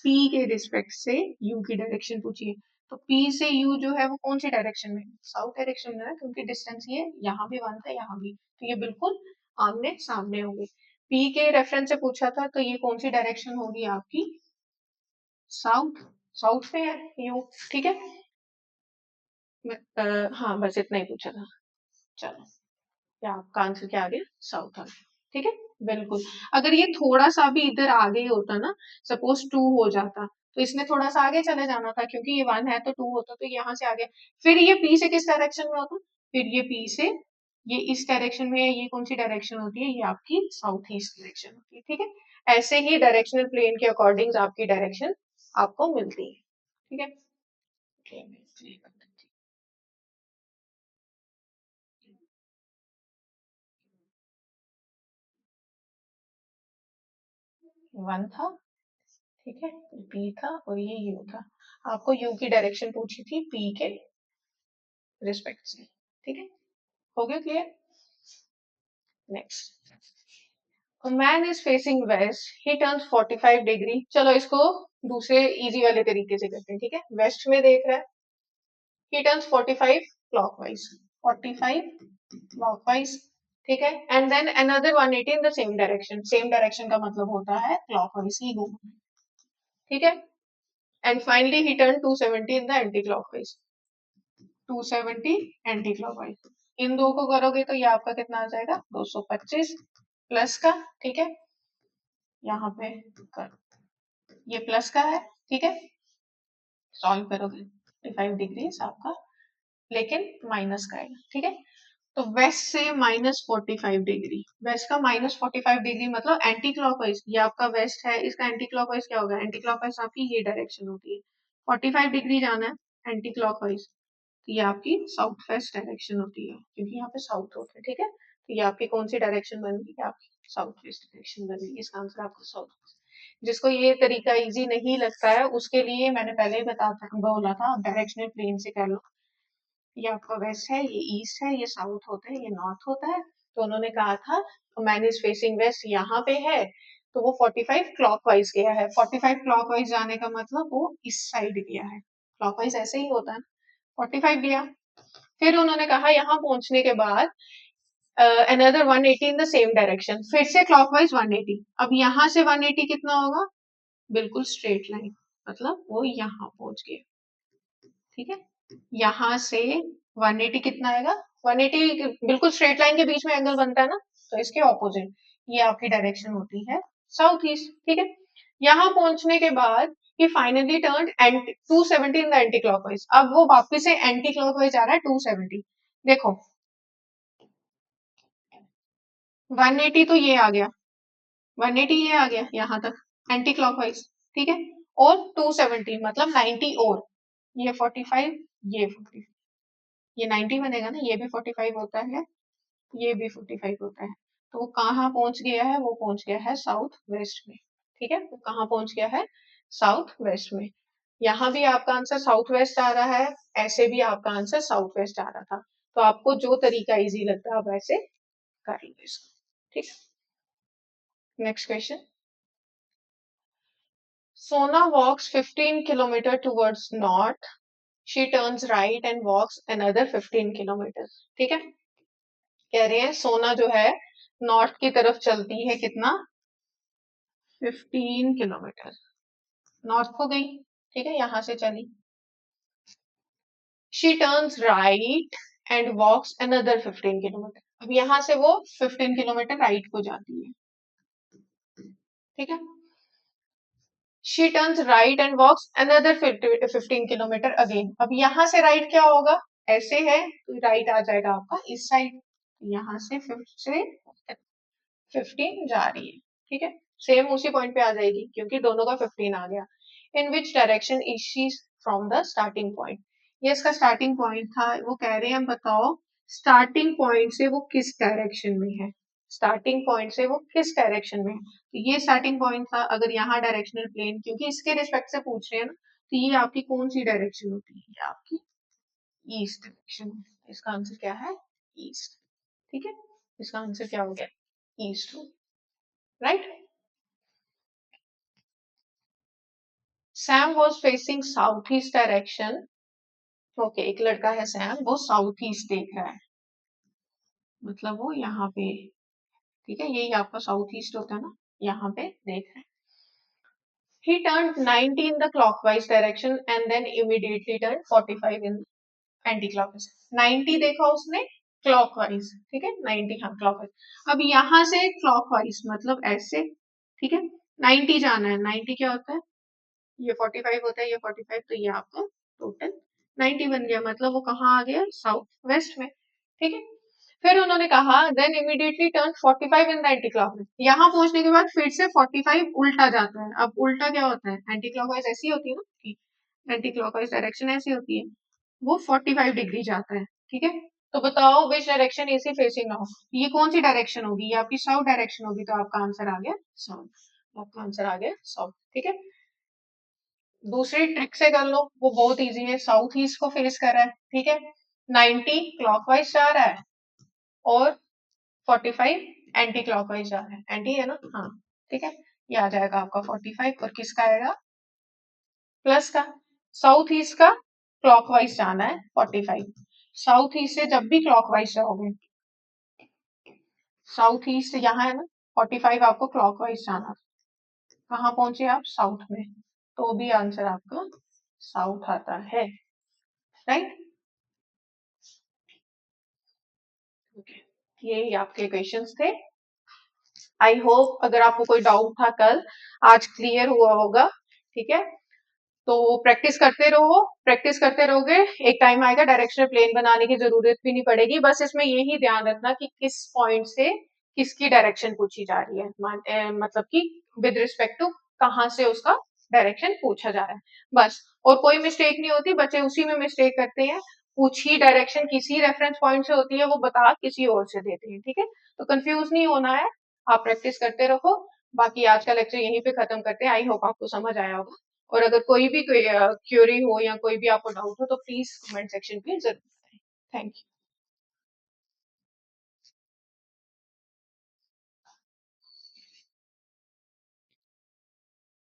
P के रिस्पेक्ट से यू की डायरेक्शन पूछी है, तो पी से यू जो है वो कौन सी डायरेक्शन में, साउथ डायरेक्शन में है, क्योंकि डिस्टेंस ये यहाँ भी वन था यहाँ भी, तो ये बिल्कुल आमने सामने होंगे, पी के रेफरेंस से पूछा था तो ये कौन सी डायरेक्शन होगी आपकी, साउथ, साउथ में है यू, ठीक है, हाँ बस इतना ही पूछा था, चलो, क्या आपका आंसर क्या आ गया, साउथ आ गया, ठीक है, बिल्कुल, अगर ये थोड़ा सा भी इधर आगे होता ना, सपोज 2 हो जाता तो इसने थोड़ा सा आगे चले जाना था, क्योंकि ये 1 है तो 2 होता तो यहाँ से आगे, फिर ये पी से किस डायरेक्शन में होता, फिर ये पी से ये इस डायरेक्शन में है, ये कौन सी डायरेक्शन होती है, ये आपकी साउथ ईस्ट डायरेक्शन होती है, ठीक है, ऐसे ही डायरेक्शनल प्लेन के अकॉर्डिंग आपकी डायरेक्शन आपको मिलती है, ठीक है। 1 था, ठीक है, P था और ये U था। आपको U की डायरेक्शन पूछी थी P के रिस्पेक्ट से, ठीक है, हो गया clear. Next, A man is facing west, he turns 45 degree. चलो इसको दूसरे इजी वाले तरीके से करते हैं, ठीक है। वेस्ट में देख रहा है, he turns 45 clockwise, 45 clockwise, ठीक है, and then another 180 in the same direction, same direction का मतलब होता है clockwise ही घूमना, ठीक है, and finally he turned 270 in the anti clockwise, 270 anticlockwise. इन दो को करोगे तो ये आपका कितना आ जाएगा, 225 प्लस का, ठीक है, यहाँ पे कर, ये प्लस का है, ठीक है, सॉल्व करोगे 45 डिग्री आपका, लेकिन माइनस का आएगा, ठीक है। तो वेस्ट से -45 डिग्री, वेस्ट का -45 डिग्री मतलब एंटी क्लॉकवाइज, ये आपका वेस्ट है, इसका एंटी क्लॉकवाइज क्या होगा, एंटी क्लॉकवाइज आपकी ये डायरेक्शन होती है, 45 डिग्री जाना है एंटी क्लॉकवाइज, तो ये आपकी साउथ वेस्ट डायरेक्शन होती है, क्योंकि यहाँ पे साउथ होता है, ठीक है, तो ये आपकी कौन सी डायरेक्शन बन गई, आपकी साउथ वेस्ट डायरेक्शन बन गई, इसका आंसर आपका साउथ वेस्ट। जिसको ये तरीका इजी नहीं लगता है उसके लिए मैंने पहले ही बोला था, डायरेक्शनल प्लेन से कर लो, ये आपका वेस्ट है, ये ईस्ट है, ये साउथ होता है, ये नॉर्थ होता है, तो उन्होंने कहा था मैन इज फेसिंग वेस्ट यहाँ पे है, तो वो 45 क्लॉकवाइज गया है, 45 क्लॉकवाइज जाने का मतलब वो इस साइड गया है, क्लॉकवाइज ऐसे ही होता है, 45 गया। फिर उन्होंने कहा यहाँ पहुंचने के बाद another 180 in the same direction, फिर से क्लॉकवाइज 180, अब यहाँ से 180 कितना होगा, बिल्कुल स्ट्रेट लाइन, मतलब वो यहाँ पहुंच गया, ठीक है, यहाँ से 180 कितना आएगा, 180 बिल्कुल स्ट्रेट लाइन के बीच में एंगल बनता है ना, तो इसके ऑपोजिट ये आपकी डायरेक्शन होती है साउथ ईस्ट, ठीक है। यहाँ पहुंचने के बाद ये finally turn anti 270 in the anti clockwise, अब वो वापस से एंटी क्लॉकवाइज आ रहा है 270, देखो 180 तो ये आ गया, 180 ये आ गया यहाँ तक एंटी क्लॉकवाइज, ठीक है, और 270 मतलब 90 और ये 45, ये 45, ये 90 बनेगा ना, ये भी 45 होता है, ये भी 45 होता है, तो वो कहाँ पहुंच गया है, वो पहुंच गया है साउथ वेस्ट में, ठीक है, वो कहाँ पहुंच गया है, साउथ वेस्ट में। यहाँ भी आपका आंसर साउथ वेस्ट आ रहा है, ऐसे भी आपका आंसर साउथ वेस्ट आ रहा था, तो आपको जो तरीका इजी लगता है आप ऐसे कर लो इसको, ठीक है। Next question, Sona walks 15 kilometre towards north, she turns right and walks another 15 kilometre, ठीक है, कह रहे हैं सोना जो है नॉर्थ की तरफ चलती है कितना, 15 किलोमीटर, नॉर्थ को गई, ठीक है, यहां से चली, she turns right and walks another 15 kilometre, अब यहां से वो 15 किलोमीटर राइट को जाती है, ठीक है, she turns right and walks another 15 kilometre again, अब यहां से राइट क्या होगा, ऐसे है तो राइट आ जाएगा आपका इस साइड, यहां से 15 जा रही है, ठीक है, सेम उसी पॉइंट पे आ जाएगी क्योंकि दोनों का 15 आ गया। In which direction is she from the starting point, ये इसका स्टार्टिंग पॉइंट था, वो कह रहे हैं बताओ स्टार्टिंग पॉइंट से वो किस डायरेक्शन में है, स्टार्टिंग पॉइंट से वो किस डायरेक्शन में है, तो ये स्टार्टिंग पॉइंट था, अगर यहाँ डायरेक्शनल प्लेन क्योंकि इसके रिस्पेक्ट से पूछ रहे हैं ना, तो ये आपकी कौन सी डायरेक्शन होती है, ये आपकी ईस्ट डायरेक्शन, इसका आंसर क्या है, ईस्ट, ठीक है, इसका आंसर क्या हो गया, east, right. Sam was facing south east direction, okay, एक लड़का है सैम, वो साउथ ईस्ट देख रहा है, मतलब वो यहाँ पे, ठीक है, यही आपका साउथ ईस्ट होता है ना, यहाँ पे देख रहे हैं। He turned 90 in the clockwise direction and then immediately turned 45 in anti-clockwise. 90 देखा उसने clockwise, ठीक है, 90 हाँ clockwise। अब यहाँ से clockwise मतलब ऐसे, ठीक है, 90 जाना है, 90 क्या होता है, ये 45 होता है, ये 45, तो ये आपका टोटल 90 बन गया, मतलब वो कहाँ आ गया, साउथ वेस्ट में, ठीक है। फिर उन्होंने कहा then immediately turn 45 in the anti clockwise, यहाँ पहुंचने के बाद फिर से 45 उल्टा जाता है, अब उल्टा क्या होता है, एंटी क्लॉकवाइज ऐसी होती है ना कि एंटी क्लॉकवाइज डायरेक्शन ऐसी होती है, वो 45 डिग्री जाता है, ठीक है, तो बताओ which direction is he facing now, ये कौन सी डायरेक्शन होगी, ये आपकी साउथ डायरेक्शन होगी, तो आपका आंसर आ गया साउथ, आपका आंसर आ गया साउथ। ठीक है, दूसरी ट्रिक से कर लो, वो बहुत इजी है। साउथ ईस्ट को फेस कर रहा है, ठीक है, 90 क्लॉकवाइज जा रहा है और 45 एंटी क्लॉकवाइज जा रहा है। एंटी है ना, हाँ ठीक है, ये आ जाएगा आपका 45 और किसका आएगा, प्लस का। साउथ ईस्ट का क्लॉकवाइज जाना है 45। साउथ ईस्ट से जब भी क्लॉकवाइज जाओगे, साउथ ईस्ट यहाँ है ना, 45 आपको क्लॉकवाइज जाना, कहाँ पहुंचे आप, साउथ में, तो भी आंसर आपका साउथ आता है, राइट। ये आपके क्वेश्चंस थे। आई होप अगर आपको कोई डाउट था कल, आज क्लियर हुआ होगा। ठीक है, तो प्रैक्टिस करते रहो, प्रैक्टिस करते रहोगे, एक टाइम आएगा डायरेक्शनल प्लेन बनाने की जरूरत भी नहीं पड़ेगी। बस इसमें यही ध्यान रखना कि किस पॉइंट से किसकी डायरेक्शन पूछी जा रही है, मतलब कि विद रिस्पेक्ट टू कहाँ से उसका डायरेक्शन पूछा जा रहा है, बस। और कोई मिस्टेक नहीं होती, बच्चे उसी में मिस्टेक करते हैं। पूछी डायरेक्शन किसी रेफरेंस पॉइंट से होती है, वो बता किसी और से देते हैं। ठीक है, तो कंफ्यूज नहीं होना है, आप प्रैक्टिस करते रहो। बाकी आज का लेक्चर यहीं पे खत्म करते हैं। आई होप आपको समझ आया होगा, और अगर कोई भी क्वेरी हो या कोई भी आपको डाउट हो तो प्लीज कमेंट सेक्शन पे जरूर बताएं। Thank you.